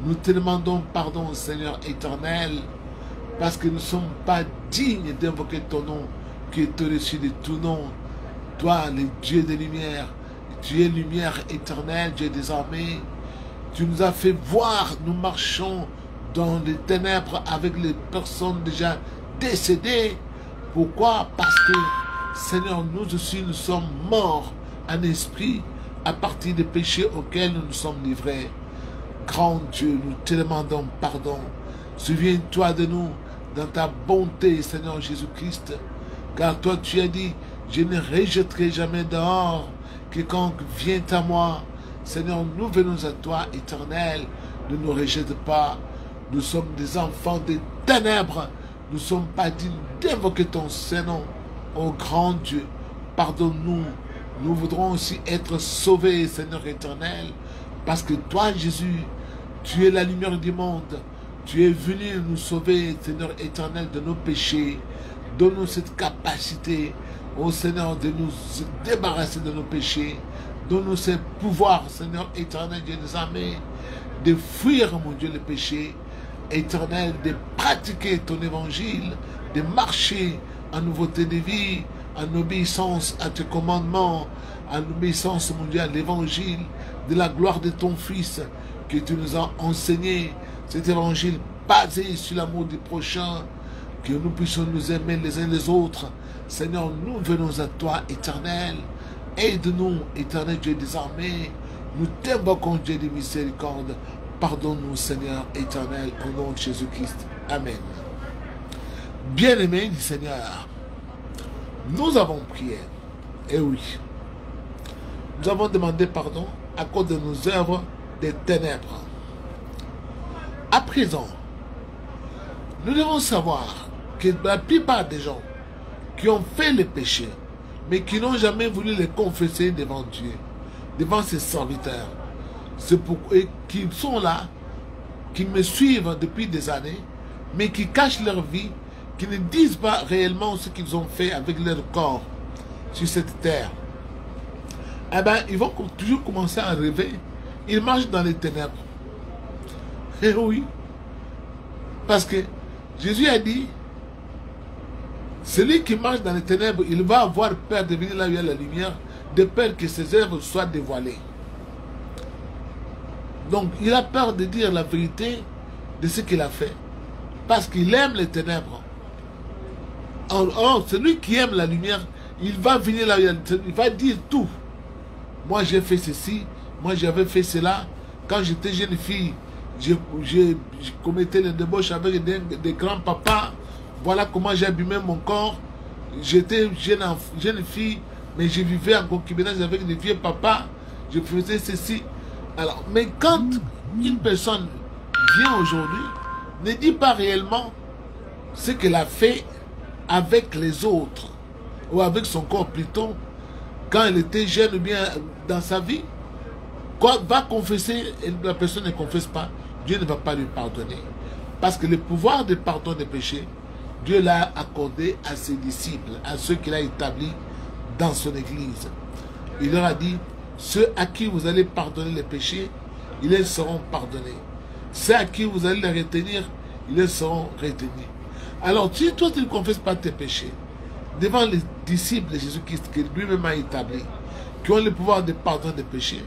Nous te demandons pardon, Seigneur éternel, parce que nous ne sommes pas dignes d'invoquer ton nom, qui est au-dessus de tout nom. Toi, le Dieu des lumières, tu es lumière éternelle, Dieu des armées. Tu nous as fait voir, nous marchons dans les ténèbres avec les personnes déjà décédées. Pourquoi? Parce que, Seigneur, nous aussi, nous sommes morts en esprit à partir des péchés auxquels nous nous sommes livrés. Grand Dieu, nous te demandons pardon. Souviens-toi de nous dans ta bonté, Seigneur Jésus-Christ. Car toi, tu as dit, je ne rejetterai jamais dehors quiconque vient à moi. Seigneur, nous venons à toi, éternel. Ne nous rejette pas. Nous sommes des enfants des ténèbres. Nous ne sommes pas dignes d'invoquer ton Saint-Nom. Ô grand Dieu, pardonne-nous. Nous voudrons aussi être sauvés, Seigneur éternel. Parce que toi, Jésus, tu es la lumière du monde. Tu es venu nous sauver, Seigneur éternel, de nos péchés. Donne-nous cette capacité, ô Seigneur, de nous débarrasser de nos péchés. Donne-nous ce pouvoir, Seigneur éternel, Dieu des armées, de fuir, mon Dieu, le péché éternel, de pratiquer ton évangile, de marcher en nouveauté de vie, en obéissance à tes commandements, en obéissance, mon Dieu, à l'évangile, de la gloire de ton Fils que tu nous as enseigné, cet évangile basé sur l'amour du prochain, que nous puissions nous aimer les uns les autres. Seigneur, nous venons à toi, éternel. Aide-nous, éternel Dieu des armées. Nous t'invoquons, Dieu de miséricorde. Pardonne-nous, Seigneur éternel, au nom de Jésus-Christ. Amen. Bien-aimés du Seigneur, nous avons prié. Et oui, nous avons demandé pardon à cause de nos œuvres des ténèbres. À présent, nous devons savoir que la plupart des gens qui ont fait le péché, mais qui n'ont jamais voulu les confesser devant Dieu, devant ses serviteurs, c'est pourquoi qui sont là, qui me suivent depuis des années, mais qui cachent leur vie, qui ne disent pas réellement ce qu'ils ont fait avec leur corps sur cette terre. Eh bien, ils vont toujours commencer à rêver. Ils marchent dans les ténèbres. Et oui, parce que Jésus a dit, celui qui marche dans les ténèbres, il va avoir peur de venir là où il y a la lumière, de peur que ses œuvres soient dévoilées. Donc, il a peur de dire la vérité de ce qu'il a fait, parce qu'il aime les ténèbres. Or, celui qui aime la lumière, il va venir là où il va dire tout. Moi, j'ai fait ceci, moi, j'avais fait cela. Quand j'étais jeune fille, je commettais les débauches avec des grands-papas. Voilà comment j'ai abîmé mon corps. J'étais jeune fille, mais je vivais en concubinage avec les vieux papas, je faisais ceci. Alors, mais quand une personne vient aujourd'hui, ne dit pas réellement ce qu'elle a fait avec les autres, ou avec son corps plutôt, quand elle était jeune ou bien dans sa vie. Quand va confesser, et la personne ne confesse pas, Dieu ne va pas lui pardonner. Parce que le pouvoir de pardon des péchés, Dieu l'a accordé à ses disciples, à ceux qu'il a établis dans son église. Il leur a dit, ceux à qui vous allez pardonner les péchés, ils les seront pardonnés. Ceux à qui vous allez les retenir, ils les seront retenus. Alors, si toi tu ne confesses pas tes péchés, devant les disciples de Jésus-Christ, que lui-même a établi, qui ont le pouvoir de pardon des péchés,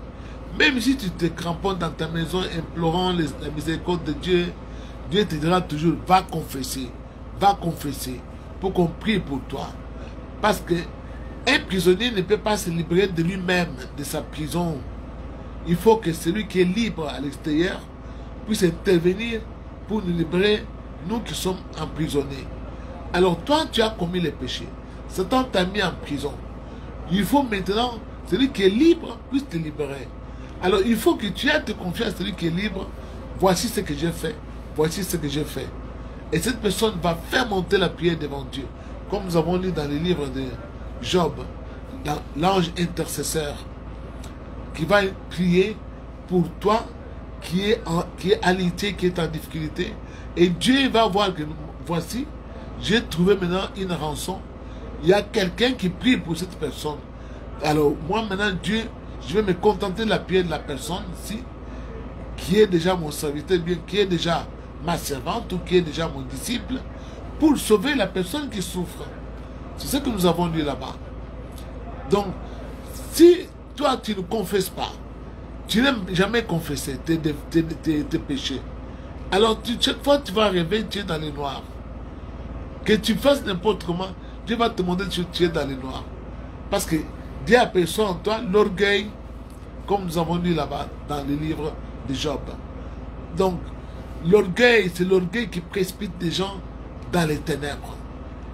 même si tu te cramponnes dans ta maison implorant la miséricorde de Dieu, Dieu te dira toujours, va confesser, pour qu'on prie pour toi. Parce que un prisonnier ne peut pas se libérer de lui-même, de sa prison. Il faut que celui qui est libre à l'extérieur puisse intervenir pour nous libérer, nous qui sommes emprisonnés. Alors toi, tu as commis les péchés. Satan t'a mis en prison. Il faut maintenant, celui qui est libre puisse te libérer. Alors il faut que tu aies te confier à celui qui est libre. Voici ce que j'ai fait. Voici ce que j'ai fait. Et cette personne va faire monter la prière devant Dieu. Comme nous avons lu dans le livre de Job, l'ange intercesseur qui va prier pour toi qui est alité, qui est en difficulté. Et Dieu va voir que voici, j'ai trouvé maintenant une rançon. Il y a quelqu'un qui prie pour cette personne. Alors moi maintenant Dieu, je vais me contenter de la prière de la personne ici, qui est déjà mon serviteur, bien qui est déjà ma servante ou qui est déjà mon disciple, pour sauver la personne qui souffre. C'est ce que nous avons lu là-bas. Donc, si toi tu ne confesses pas, tu n'aimes jamais confesser tes péchés, alors chaque fois tu vas rêver, tu es dans les noirs. Que tu fasses n'importe comment, Dieu va te demander si tu es dans les noirs. Parce que Dieu aperçoit en toi l'orgueil, comme nous avons lu là-bas dans le livre de Job. Donc, l'orgueil, c'est l'orgueil qui précipite des gens dans les ténèbres.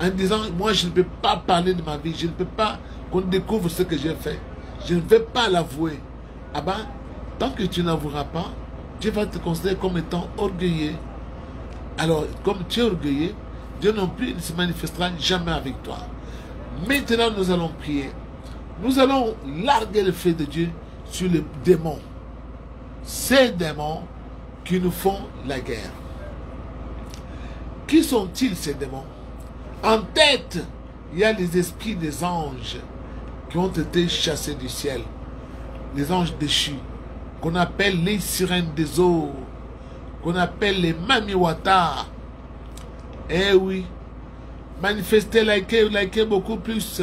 En disant, moi je ne peux pas parler de ma vie, je ne peux pas qu'on découvre ce que j'ai fait. Je ne vais pas l'avouer. Ah ben, tant que tu n'avoueras pas, Dieu va te considérer comme étant orgueilleux. Alors, comme tu es orgueilleux, Dieu non plus ne se manifestera jamais avec toi. Maintenant, nous allons prier. Nous allons larguer le feu de Dieu sur les démons. Ces démons qui nous font la guerre. Qui sont-ils ces démons? En tête, il y a les esprits des anges qui ont été chassés du ciel. Les anges déchus, qu'on appelle les sirènes des eaux, qu'on appelle les mamiwata. Eh oui, manifestez, likez beaucoup plus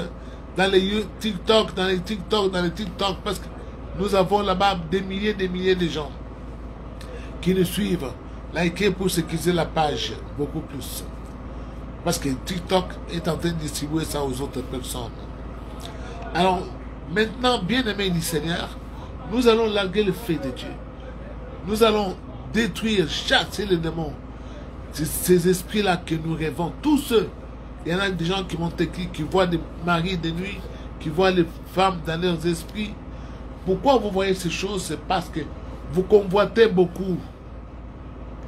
dans les TikTok, parce que nous avons là-bas des milliers de gens qui nous suivent. Likez pour sécuriser la page, beaucoup plus. Parce que TikTok est en train de distribuer ça aux autres personnes. Alors, maintenant, bien-aimés du Seigneur, nous allons larguer le feu de Dieu. Nous allons détruire, chasser les démons. Ces esprits-là que nous rêvons, tous ceux, il y en a des gens qui m'ont écrit, qui voient des maris de nuit, qui voient les femmes dans leurs esprits. Pourquoi vous voyez ces choses? C'est parce que vous convoitez beaucoup.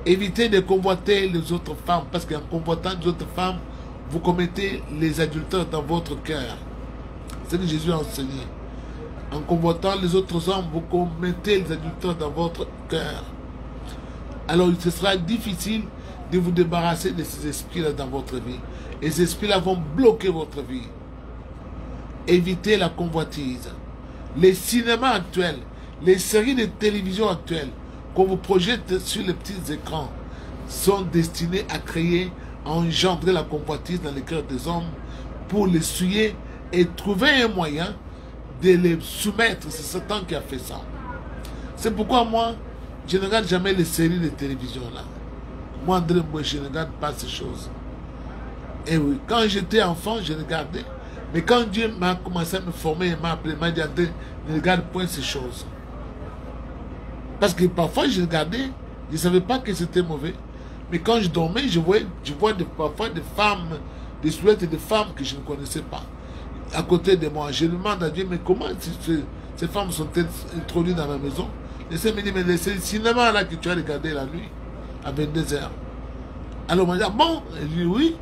Évitez de convoiter les autres femmes, parce qu'en convoitant les autres femmes, vous commettez les adultères dans votre cœur. C'est ce que Jésus a enseigné. En convoitant les autres hommes, vous commettez les adultères dans votre cœur. Alors, ce sera difficile de vous débarrasser de ces esprits-là dans votre vie. Et ces esprits-là vont bloquer votre vie. Évitez la convoitise. Les cinémas actuels, les séries de télévision actuelles, qu'on vous projette sur les petits écrans, sont destinés à créer, à engendrer la convoitise dans les cœurs des hommes pour les souiller et trouver un moyen de les soumettre. C'est Satan qui a fait ça. C'est pourquoi moi, je ne regarde jamais les séries de télévision là. Moi, André, je ne regarde pas ces choses. Et oui, quand j'étais enfant, je regardais. Mais quand Dieu m'a commencé à me former et m'a appelé, m'a dit, André, ne regarde point ces choses. Parce que parfois je regardais, je ne savais pas que c'était mauvais. Mais quand je dormais, je vois parfois des femmes, des silhouettes de femmes que je ne connaissais pas. à côté de moi. Je demande à Dieu, mais comment ces femmes sont-elles introduites dans ma maison? Le Seigneur me dit, mais c'est le cinéma là que tu as regardé la nuit, à 22 heures. Alors on m'a dit, ah bon? Je dis oui.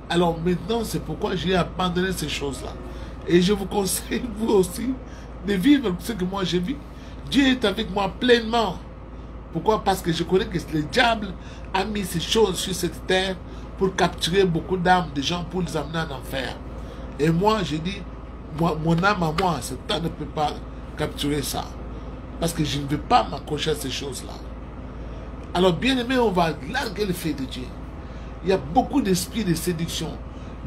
Alors maintenant, c'est pourquoi j'ai abandonné ces choses-là. Et je vous conseille, vous aussi, de vivre ce que moi j'ai vu. Dieu est avec moi pleinement. Pourquoi? Parce que je connais que le diable a mis ces choses sur cette terre pour capturer beaucoup d'âmes de gens, pour les amener en enfer. Et moi, je dis, mon âme à moi, Satan ne peut pas capturer ça. Parce que je ne veux pas m'accrocher à ces choses-là. Alors, bien aimé, on va larguer le fait de Dieu. Il y a beaucoup d'esprits de séduction,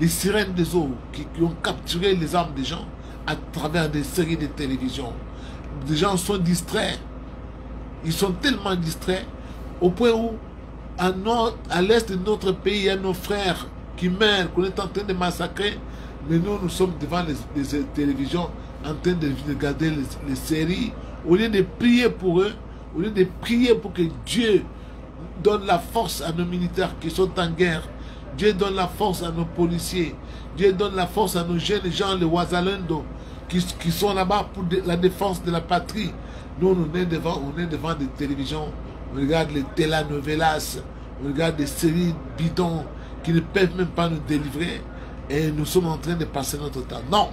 des sirènes des eaux qui ont capturé les âmes des gens à travers des séries de télévision. Les gens sont distraits. Ils sont tellement distraits au point où, à l'est de notre pays, il y a nos frères qui meurent, qu'on est en train de massacrer. Mais nous sommes devant les télévisions en train de regarder les séries. Au lieu de prier pour eux, au lieu de prier pour que Dieu donne la force à nos militaires qui sont en guerre, Dieu donne la force à nos policiers, Dieu donne la force à nos jeunes gens, les Ouazalendo, qui sont là-bas pour la défense de la patrie. Nous, on est devant des télévisions, on regarde les telenovelas, on regarde des séries bidons qui ne peuvent même pas nous délivrer et nous sommes en train de passer notre temps. Non,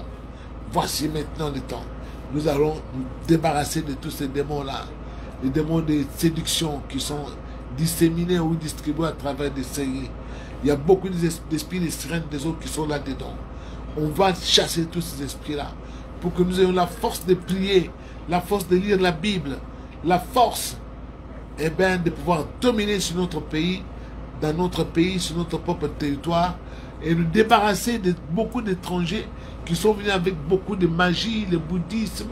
voici maintenant le temps. Nous allons nous débarrasser de tous ces démons-là, les démons de séduction qui sont disséminés ou distribués à travers des séries. Il y a beaucoup d'esprits, des sirènes des autres qui sont là-dedans. On va chasser tous ces esprits-là pour que nous ayons la force de prier, la force de lire la Bible, la force de pouvoir dominer sur notre pays, dans notre pays, sur notre propre territoire, et nous débarrasser de beaucoup d'étrangers qui sont venus avec beaucoup de magie, le bouddhisme,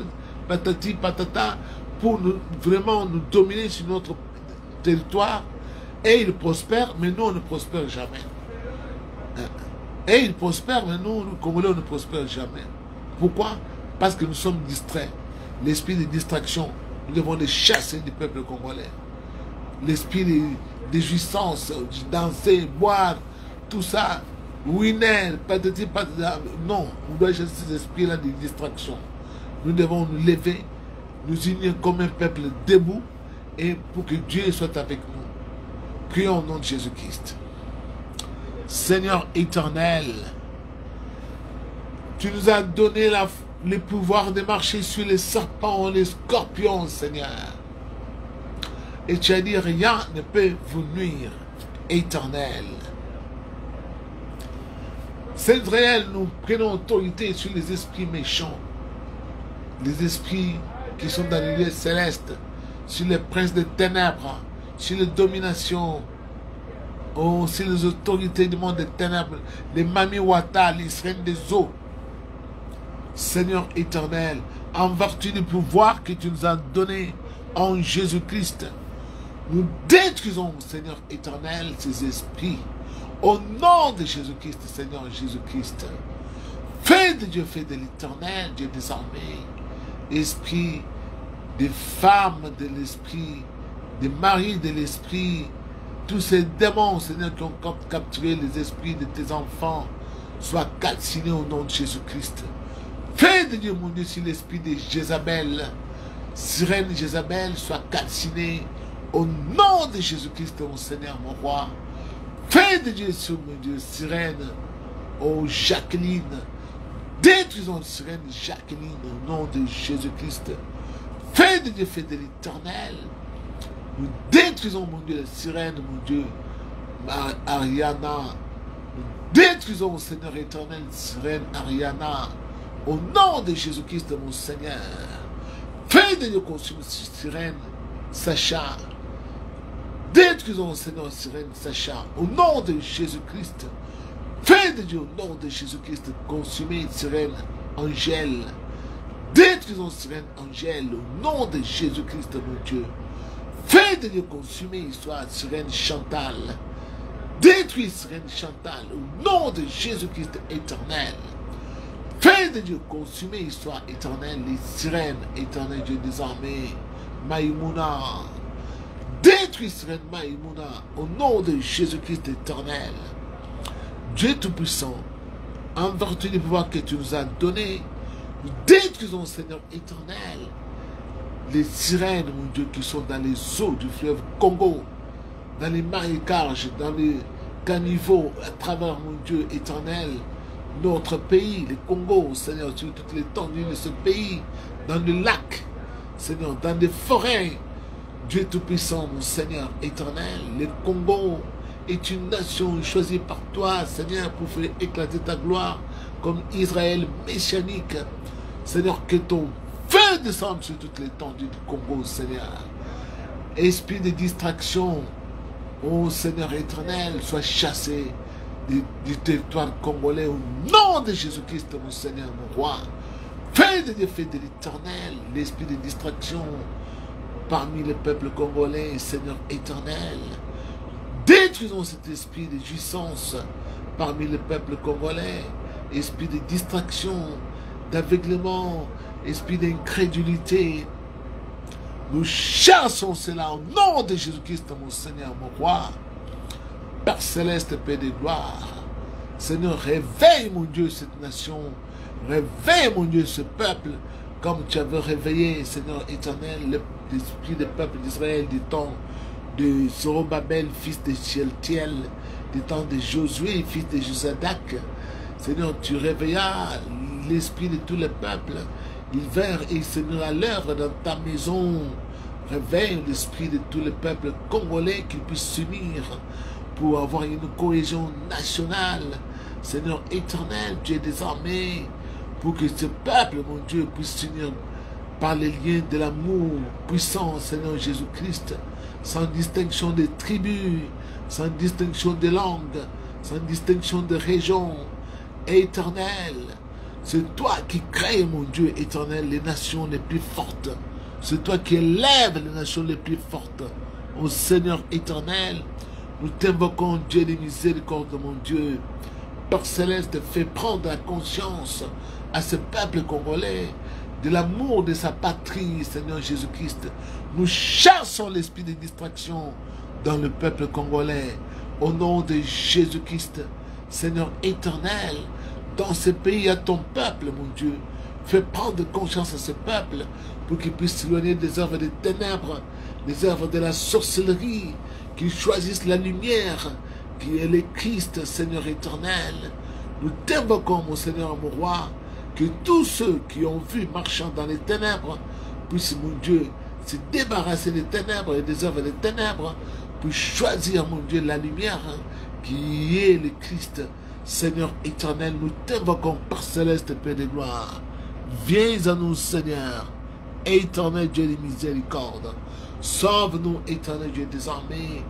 patati patata, pour vraiment nous dominer sur notre territoire. Et ils prospèrent, mais nous on ne prospère jamais. Et ils prospèrent, mais nous, Congolais, on ne prospère jamais. Pourquoi? Parce que nous sommes distraits. L'esprit de distraction, nous devons les chasser du peuple congolais. L'esprit de jouissance, danser, boire, tout ça, winner, patati patata. Non, on doit chasser ces esprits-là de distraction. Nous devons nous lever, nous unir comme un peuple debout, et pour que Dieu soit avec nous. Prions au nom de Jésus-Christ. Seigneur éternel, tu nous as donné le pouvoir de marcher sur les serpents, les scorpions, Seigneur. Et tu as dit, rien ne peut vous nuire, éternel. C'est réel, nous prenons autorité sur les esprits méchants, les esprits qui sont dans les lieux célestes, sur les princes des ténèbres, sur les dominations, sur les autorités du monde des ténèbres, les Mami Wata, les sirènes des eaux. Seigneur éternel, en vertu du pouvoir que tu nous as donné en Jésus-Christ, nous détruisons, Seigneur éternel, ces esprits. Au nom de Jésus-Christ, Seigneur Jésus-Christ, fais de Dieu, fais de l'éternel, Dieu des armées, esprit des femmes de l'esprit, des maris de l'esprit, tous ces démons, Seigneur, qui ont capturé les esprits de tes enfants, soient calcinés au nom de Jésus-Christ. Fais de Dieu, mon Dieu, si l'esprit de Jézabel, sirène Jézabel, soit calciné au nom de Jésus-Christ, mon Seigneur, mon roi. Fais de Dieu, sur mon Dieu, sirène, oh Jacqueline, détruisons sirène Jacqueline au nom de Jésus-Christ. Fais de Dieu, fais de l'éternel. Nous détruisons, mon Dieu, la sirène, mon Dieu, Ariana. Nous détruisons, Seigneur éternel, sirène Ariana. Au nom de Jésus-Christ, mon Seigneur. Fais de Dieu consumer sirène Sacha. Détruisons, Seigneur, sirène Sacha. Au nom de Jésus-Christ. Fais de Dieu, au nom de Jésus-Christ, consumer sirène Angèle. Détruisons sirène Angèle. Au nom de Jésus-Christ, mon Dieu. Fais de Dieu consumer histoire sirène Chantal. Détruis sirène Chantal. Au nom de Jésus-Christ éternel. Fais de Dieu consumer histoire éternelle, les sirènes éternelles, Dieu des armées, Maïmouna. Détruis sirène Maïmouna au nom de Jésus-Christ éternel. Dieu Tout-Puissant, en vertu du pouvoir que tu nous as donné, nous détruisons, Seigneur éternel, les sirènes, mon Dieu, qui sont dans les eaux du fleuve Congo, dans les marécages, dans les caniveaux, à travers, mon Dieu éternel, notre pays, le Congo, Seigneur, sur toute l'étendue de ce pays, dans le lac, Seigneur, dans les forêts. Dieu Tout-Puissant, mon Seigneur éternel, le Congo est une nation choisie par toi, Seigneur, pour faire éclater ta gloire comme Israël messianique. Seigneur, que ton feu descende sur toute l'étendue du Congo, Seigneur. Esprit de distraction, ô Seigneur éternel, sois chassé du territoire congolais au nom de Jésus-Christ, mon Seigneur, mon roi. Fais de l'effet de l'éternel, l'esprit de distraction parmi le peuple congolais, Seigneur éternel. Détruisons cet esprit de jouissance parmi le peuple congolais, esprit de distraction, d'aveuglement, esprit d'incrédulité. Nous chassons cela au nom de Jésus-Christ, mon Seigneur, mon roi. Père céleste, Père de gloire, Seigneur, réveille, mon Dieu, cette nation. Réveille, mon Dieu, ce peuple, comme tu avais réveillé, Seigneur éternel, l'esprit du peuple d'Israël du temps de Zorobabel, fils de Shealtiel, du temps de Josué, fils de Josadak. Seigneur, tu réveillas l'esprit de tout le peuple. Ils vinrent et ils se mirent à l'œuvre dans ta maison. Réveille l'esprit de tout le peuple congolais qu'ils puissent s'unir pour avoir une cohésion nationale. Seigneur éternel, tu es désormais pour que ce peuple, mon Dieu, puisse s'unir par les liens de l'amour puissant, Seigneur Jésus-Christ, sans distinction de tribus, sans distinction de langues, sans distinction de régions. Éternel, c'est toi qui crées, mon Dieu éternel, les nations les plus fortes. C'est toi qui élèves les nations les plus fortes. Ô Seigneur éternel, nous t'invoquons, Dieu de miséricorde, mon Dieu. Père céleste, fais prendre la conscience à ce peuple congolais de l'amour de sa patrie, Seigneur Jésus-Christ. Nous chassons l'esprit de distraction dans le peuple congolais. Au nom de Jésus-Christ, Seigneur éternel, dans ce pays, à ton peuple, mon Dieu, fais prendre conscience à ce peuple pour qu'il puisse s'éloigner des œuvres des ténèbres, des œuvres de la sorcellerie, qu'ils choisissent la lumière, qui est le Christ, Seigneur éternel. Nous t'invoquons, mon Seigneur, mon roi, que tous ceux qui ont vu marchant dans les ténèbres puissent, mon Dieu, se débarrasser des ténèbres et des œuvres des ténèbres, pour choisir, mon Dieu, la lumière qui est le Christ. Seigneur éternel, nous t'invoquons par céleste Père de gloire. Viens à nous, Seigneur, éternel Dieu de miséricorde. Sauve-nous, éternel Dieu, désormais.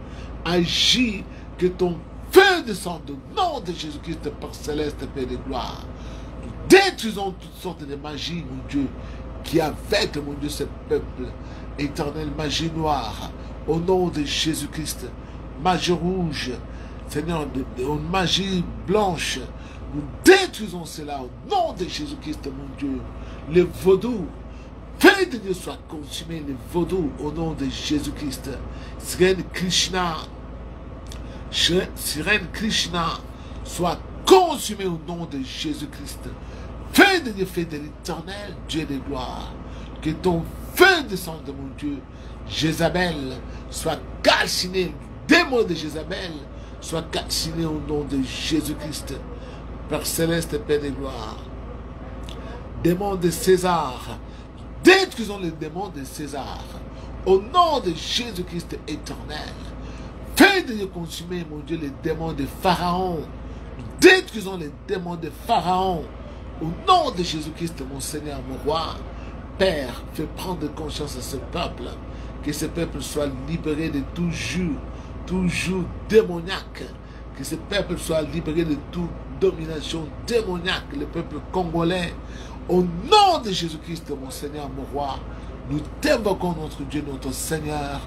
Agis, que ton feu descende au nom de Jésus-Christ par céleste Père de gloire. Nous détruisons toutes sortes de magies, mon Dieu, qui avec, mon Dieu, ce peuple éternel, magie noire, au nom de Jésus-Christ, magie rouge, Seigneur, magie blanche, nous détruisons cela au nom de Jésus-Christ, mon Dieu. Le vaudou, feu de Dieu soit consumé, le vaudou, au nom de Jésus-Christ. Sirène Krishna, Sirène Krishna, soit consumé au nom de Jésus-Christ. Feu de Dieu, feu de l'éternel, Dieu de gloire. Que ton feu descende, mon Dieu. Jézabel soit calciné, le démon de Jézabel soit calciné au nom de Jésus-Christ. Père céleste, Père de gloire. Démon de César, détruisons les démons de César. Au nom de Jésus-Christ éternel. Fais de Dieu consumer, mon Dieu, les démons de Pharaon. Détruisons les démons de Pharaon. Au nom de Jésus-Christ, mon Seigneur, mon roi. Père, fais prendre conscience à ce peuple. Que ce peuple soit libéré de tout joug démoniaque. Que ce peuple soit libéré de toute domination démoniaque. Le peuple congolais. Au nom de Jésus-Christ, mon Seigneur, mon roi. Nous t'invoquons, notre Dieu, notre Seigneur.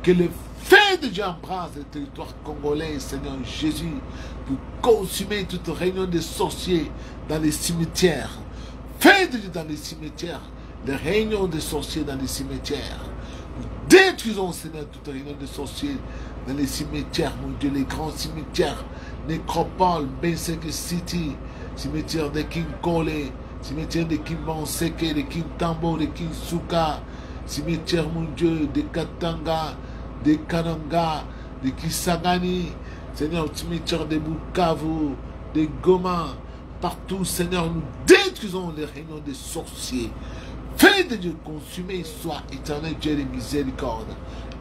Que le feu de Dieu embrasse le territoire congolais, Seigneur Jésus, pour consumer toute réunion de sorciers dans les cimetières. Feu de Dieu dans les cimetières, les réunions de sorciers dans les cimetières. Nous détruisons, Seigneur, toute réunion de sorciers dans les cimetières, mon Dieu, les grands cimetières, Nécropole, Bensenke City, cimetière de King Kole, cimetière de King Banseke, de King Tambo, de King Suka, cimetière, mon Dieu, de Katanga, de Kananga, de Kisangani, Seigneur, cimetière de Bukavu, de Goma, partout, Seigneur, nous détruisons les réunions des sorciers. Fais de Dieu consumé soit éternel Dieu de miséricorde.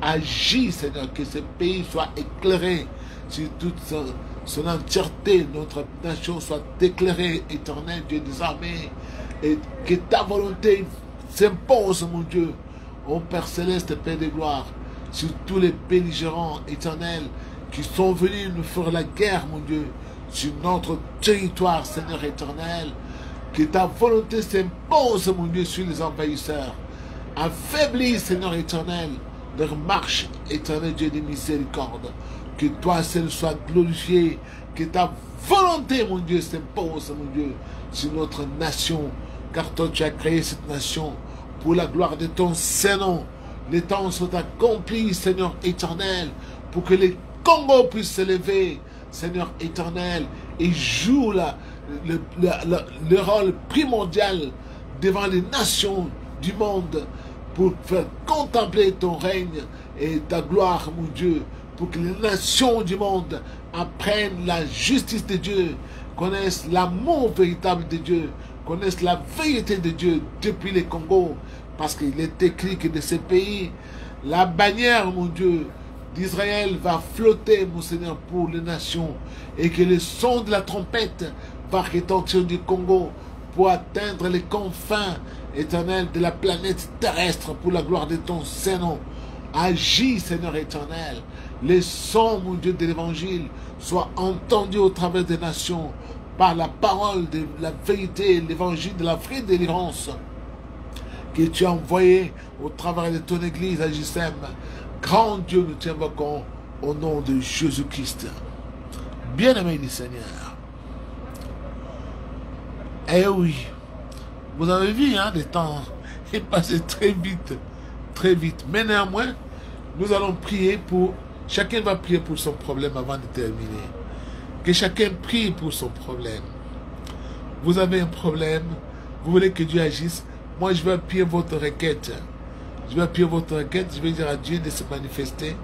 Agis, Seigneur, que ce pays soit éclairé sur toute son entièreté. Notre nation soit éclairée, éternel Dieu des armées. Et que ta volonté s'impose, mon Dieu, ô Père céleste, Père de gloire, sur tous les belligérants éternels qui sont venus nous faire la guerre, mon Dieu, sur notre territoire, Seigneur éternel. Que ta volonté s'impose, mon Dieu, sur les envahisseurs. Affaiblis, Seigneur éternel, leur marche, éternel Dieu de miséricorde. Que toi seul sois glorifié. Que ta volonté, mon Dieu, s'impose, mon Dieu, sur notre nation. Car toi, tu as créé cette nation pour la gloire de ton Saint-Nom. Les temps sont accomplis, Seigneur éternel, pour que les Congos puissent se lever, Seigneur éternel, et jouent le rôle primordial devant les nations du monde pour faire contempler ton règne et ta gloire, mon Dieu, pour que les nations du monde apprennent la justice de Dieu, connaissent l'amour véritable de Dieu, connaissent la vérité de Dieu depuis les Congos, parce qu'il est écrit que de ces pays, la bannière, mon Dieu, d'Israël va flotter, mon Seigneur, pour les nations, et que le son de la trompette va retentir du Congo pour atteindre les confins éternels de la planète terrestre pour la gloire de ton Saint-Nom. Agis, Seigneur éternel. Les sons, mon Dieu, de l'évangile soient entendus au travers des nations par la parole de la vérité, l'évangile de la vraie délivrance que tu as envoyé au travers de ton église à JSM. Grand Dieu, nous t'invoquons au nom de Jésus-Christ. Bien-aimé du Seigneur. Eh oui, vous avez vu, hein, les temps est passé très vite, très vite. Mais néanmoins, nous allons prier pour... Chacun va prier pour son problème avant de terminer. Que chacun prie pour son problème. Vous avez un problème, vous voulez que Dieu agisse. Moi, je vais appuyer votre requête. Je vais appuyer votre requête, je vais dire à Dieu de se manifester.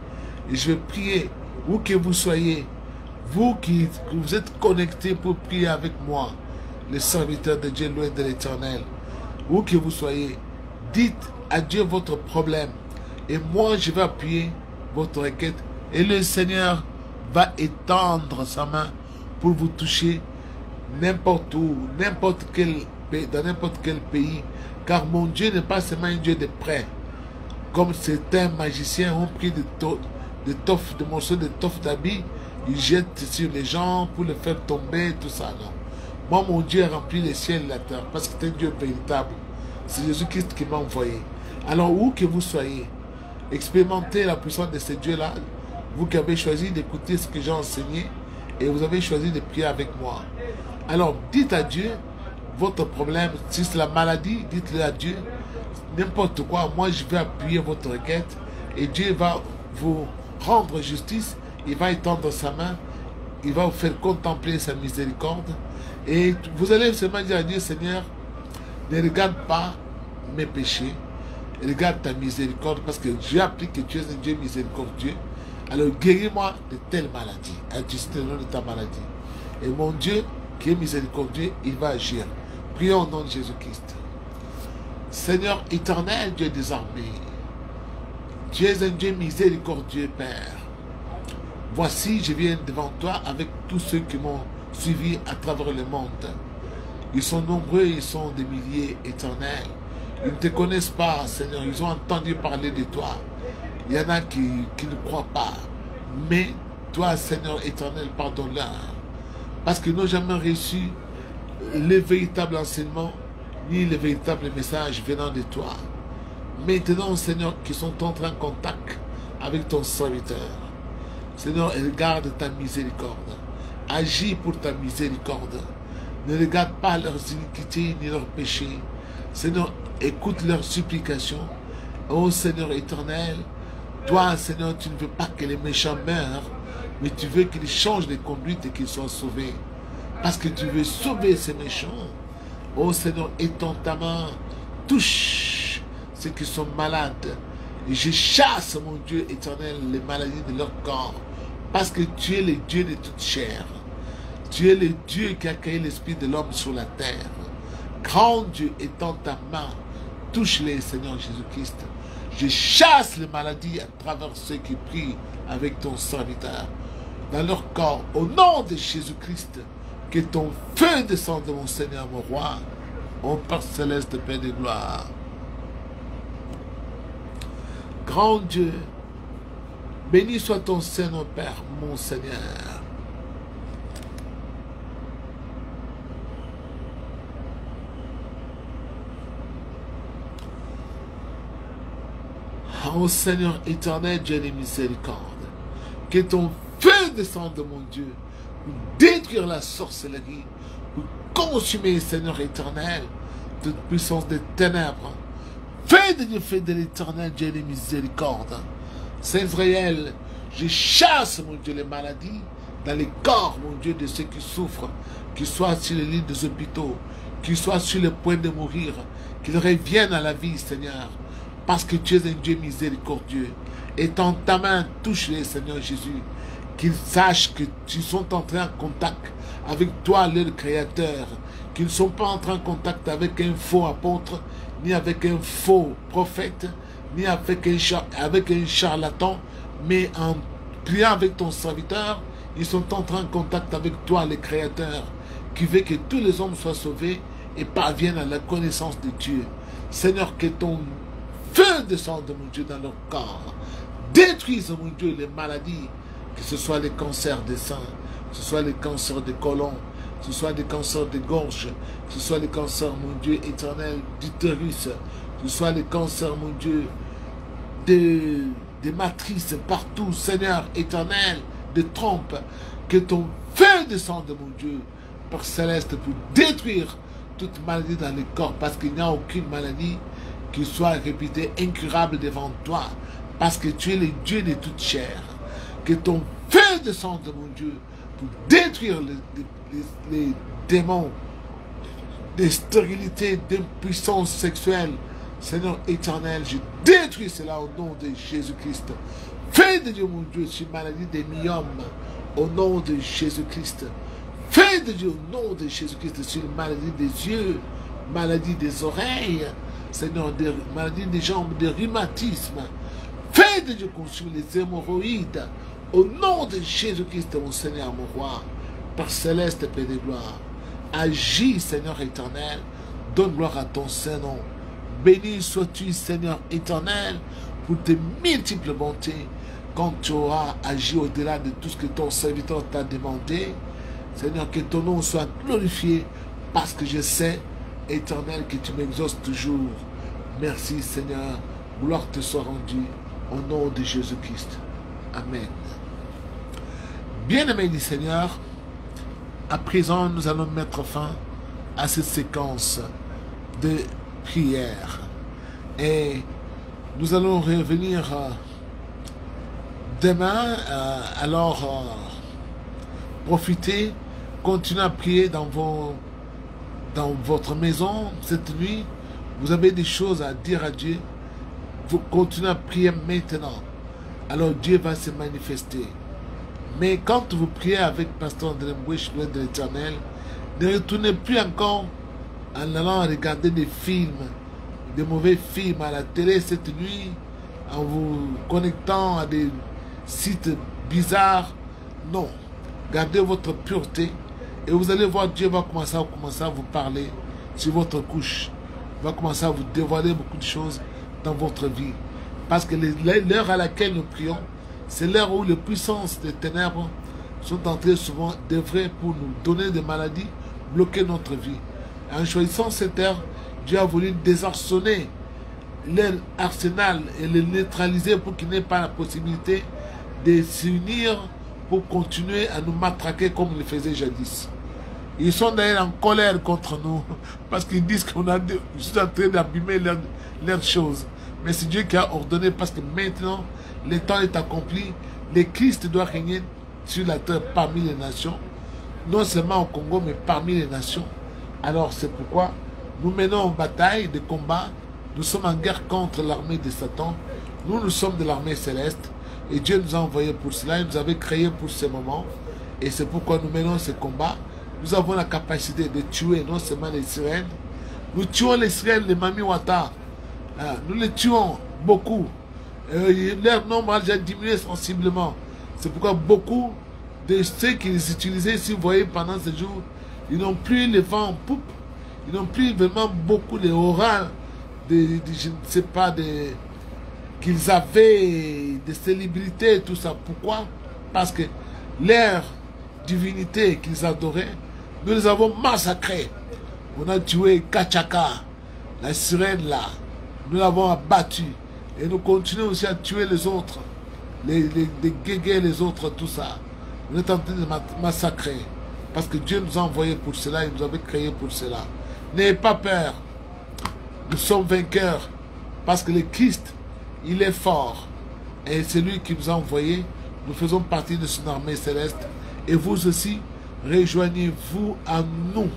Et je vais prier, où que vous soyez, vous qui vous êtes connectés pour prier avec moi, les serviteurs de Dieu loin de l'Éternel, où que vous soyez, dites à Dieu votre problème. Et moi, je vais appuyer votre requête. Et le Seigneur va étendre sa main pour vous toucher n'importe où, dans n'importe quel pays. Car mon Dieu n'est pas seulement un Dieu de près. Comme certains magiciens ont pris des morceaux de toffe d'habits, ils jettent sur les gens pour les faire tomber, tout ça. Non. Moi, mon Dieu a rempli les ciels et la terre parce que c'est un Dieu véritable. C'est Jésus-Christ qui m'a envoyé. Alors, où que vous soyez, expérimentez la puissance de ce Dieu-là. Vous qui avez choisi d'écouter ce que j'ai enseigné et vous avez choisi de prier avec moi. Alors, dites à Dieu votre problème. Si c'est la maladie, dites-le à Dieu. N'importe quoi, moi je vais appuyer votre requête et Dieu va vous rendre justice. Il va étendre sa main. Il va vous faire contempler sa miséricorde. Et vous allez seulement dire à Dieu, Seigneur, ne regarde pas mes péchés. Regarde ta miséricorde parce que j'ai appris que tu es un Dieu miséricordieux. Alors guéris-moi de telle maladie. Agis le nom de ta maladie. Et mon Dieu, qui est miséricordieux, il va agir. Prions au nom de Jésus-Christ. Seigneur éternel, Dieu des armées, tu es un Dieu miséricordieux, Père. Voici, je viens devant toi avec tous ceux qui m'ont suivi à travers le monde. Ils sont nombreux, ils sont des milliers éternels. Ils ne te connaissent pas, Seigneur. Ils ont entendu parler de toi. Il y en a qui ne croient pas. Mais toi, Seigneur éternel, pardonne-leur. Parce qu'ils n'ont jamais reçu le véritable enseignement, ni le véritable message venant de toi. Maintenant, Seigneur, qui sont entrés en contact avec ton serviteur. Seigneur, regarde ta miséricorde. Agis pour ta miséricorde. Ne regarde pas leurs iniquités ni leurs péchés. Seigneur, écoute leurs supplications. Ô Seigneur éternel, toi, Seigneur, tu ne veux pas que les méchants meurent, mais tu veux qu'ils changent de conduite et qu'ils soient sauvés. parce que tu veux sauver ces méchants. Oh Seigneur, étends ta main, touche ceux qui sont malades. Et je chasse, mon Dieu éternel, les maladies de leur corps, parce que tu es le Dieu de toute chair. Tu es le Dieu qui a créé l'esprit de l'homme sur la terre. Grand Dieu, étends ta main, touche-les, Seigneur Jésus-Christ. Je chasse les maladies à travers ceux qui prient avec ton serviteur dans leur corps. Au nom de Jésus-Christ, que ton feu descende, mon Seigneur, mon roi, ô Père céleste, Père de gloire. Grand Dieu, béni soit ton Seigneur, Père, mon Seigneur. Ô Seigneur éternel, Dieu de miséricorde, que ton feu descende, mon Dieu, pour détruire la sorcellerie, pour consumer, Seigneur éternel, toute puissance des ténèbres. Fais de Dieu, fais de l'éternel, Dieu de miséricorde. Saint Israël, je chasse, mon Dieu, les maladies dans les corps, mon Dieu, de ceux qui souffrent, qu'ils soient sur les lits des hôpitaux, qu'ils soient sur le point de mourir, qu'ils reviennent à la vie, Seigneur, parce que tu es un Dieu miséricordieux. Étends ta main, touche-les, Seigneur Jésus, qu'ils sachent que tu sont entrés en contact avec toi, leur Créateur, qu'ils ne sont pas entrés en contact avec un faux apôtre, ni avec un faux prophète, ni avec un charlatan, mais en priant avec ton serviteur, ils sont entrés en contact avec toi, le Créateur, qui veut que tous les hommes soient sauvés et parviennent à la connaissance de Dieu. Seigneur, que ton feu descende, mon Dieu, dans leur corps. Détruise, mon Dieu, les maladies, que ce soit les cancers des seins, que ce soit les cancers des côlons, que ce soit des cancers de gorge, que ce soit les cancers, mon Dieu, éternel, d'utérus, que ce soit les cancers, mon Dieu, des matrices partout, Seigneur éternel, de trompe, que ton feu descende, mon Dieu, Père céleste, pour détruire toute maladie dans le corps, parce qu'il n'y a aucune maladie qui soit réputée incurable devant toi, parce que tu es le Dieu de toute chair. Que ton feu descende, mon Dieu, pour détruire les démons, des stérilités, d'impuissance sexuelle. Seigneur éternel, je détruis cela au nom de Jésus-Christ. Fais de Dieu, mon Dieu, sur maladie des myomes, au nom de Jésus-Christ. Fais de Dieu, au nom de Jésus-Christ, sur maladie des yeux, maladie des oreilles, Seigneur, des maladies des jambes, des rhumatismes. Fais de Dieu consumer les hémorroïdes, au nom de Jésus-Christ, mon Seigneur, mon roi, Père céleste, Père de gloire. Agis, Seigneur éternel, donne gloire à ton Saint-Nom. Béni sois-tu, Seigneur éternel, pour tes multiples bontés, quand tu auras agi au-delà de tout ce que ton serviteur t'a demandé. Seigneur, que ton nom soit glorifié, parce que je sais, éternel, que tu m'exauces toujours. Merci, Seigneur. Gloire te soit rendue, au nom de Jésus-Christ. Amen. Bien-aimés du Seigneur, à présent, nous allons mettre fin à cette séquence de prière. Et nous allons revenir demain. Alors, profitez, continuez à prier dans votre maison cette nuit. Vous avez des choses à dire à Dieu. Vous continuez à prier maintenant. Alors Dieu va se manifester. Mais quand vous priez avec Pasteur André Mbouich, de l'Éternel, ne retournez plus encore en allant regarder des films, des mauvais films à la télé cette nuit, en vous connectant à des sites bizarres. Non. Gardez votre pureté et vous allez voir, Dieu va commencer à vous parler sur votre couche. Il va commencer à vous dévoiler beaucoup de choses dans votre vie. Parce que l'heure à laquelle nous prions, c'est l'heure où les puissances des ténèbres sont entrées souvent d'œuvrer pour nous donner des maladies, bloquer notre vie. En choisissant cette heure, Dieu a voulu désarçonner leur arsenal et les neutraliser pour qu'ils n'aient pas la possibilité de s'unir pour continuer à nous matraquer comme ils le faisaient jadis. Ils sont d'ailleurs en colère contre nous parce qu'ils disent qu'on a juste en train d'abîmer leurs choses. Mais c'est Dieu qui a ordonné, parce que maintenant le temps est accompli. Le Christ doit régner sur la terre parmi les nations. non seulement au Congo, mais parmi les nations. Alors c'est pourquoi nous menons en bataille, des combats. Nous sommes en guerre contre l'armée de Satan. Nous sommes de l'armée céleste. Et Dieu nous a envoyés pour cela. Il nous avait créés pour ce moment. Et c'est pourquoi nous menons ces combats. Nous avons la capacité de tuer non seulement les sirènes. Nous tuons les sirènes, les Mami Wata. Nous les tuons beaucoup. Leur nombre a déjà diminué sensiblement. C'est pourquoi beaucoup de ceux qui les utilisaient, si vous voyez pendant ce jour, ils n'ont plus les vents en poupe. Ils n'ont plus vraiment beaucoup les orales, je ne sais pas, qu'ils avaient des célébrités et tout ça. Pourquoi? Parce que leur divinité qu'ils adoraient, nous les avons massacrés. On a tué Kachaka, la sirène là. Nous l'avons abattu. Et nous continuons aussi à tuer les autres. Les guégués, les autres, tout ça. On est en train de massacrer. Parce que Dieu nous a envoyés pour cela. Il nous avait créés pour cela. N'ayez pas peur. Nous sommes vainqueurs. Parce que le Christ, il est fort. Et c'est lui qui nous a envoyés. Nous faisons partie de son armée céleste. Et vous aussi, rejoignez-vous à nous.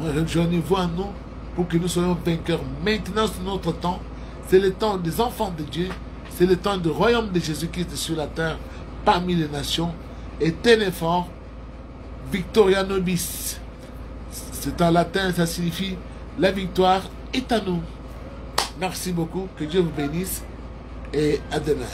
Rejoignez-vous à nous pour que nous soyons vainqueurs. Maintenant, c'est notre temps. C'est le temps des enfants de Dieu. C'est le temps du royaume de Jésus-Christ sur la terre, parmi les nations. Et tenez fort, Victoria Nobis. C'est en latin, ça signifie la victoire est à nous. Merci beaucoup, que Dieu vous bénisse et à demain.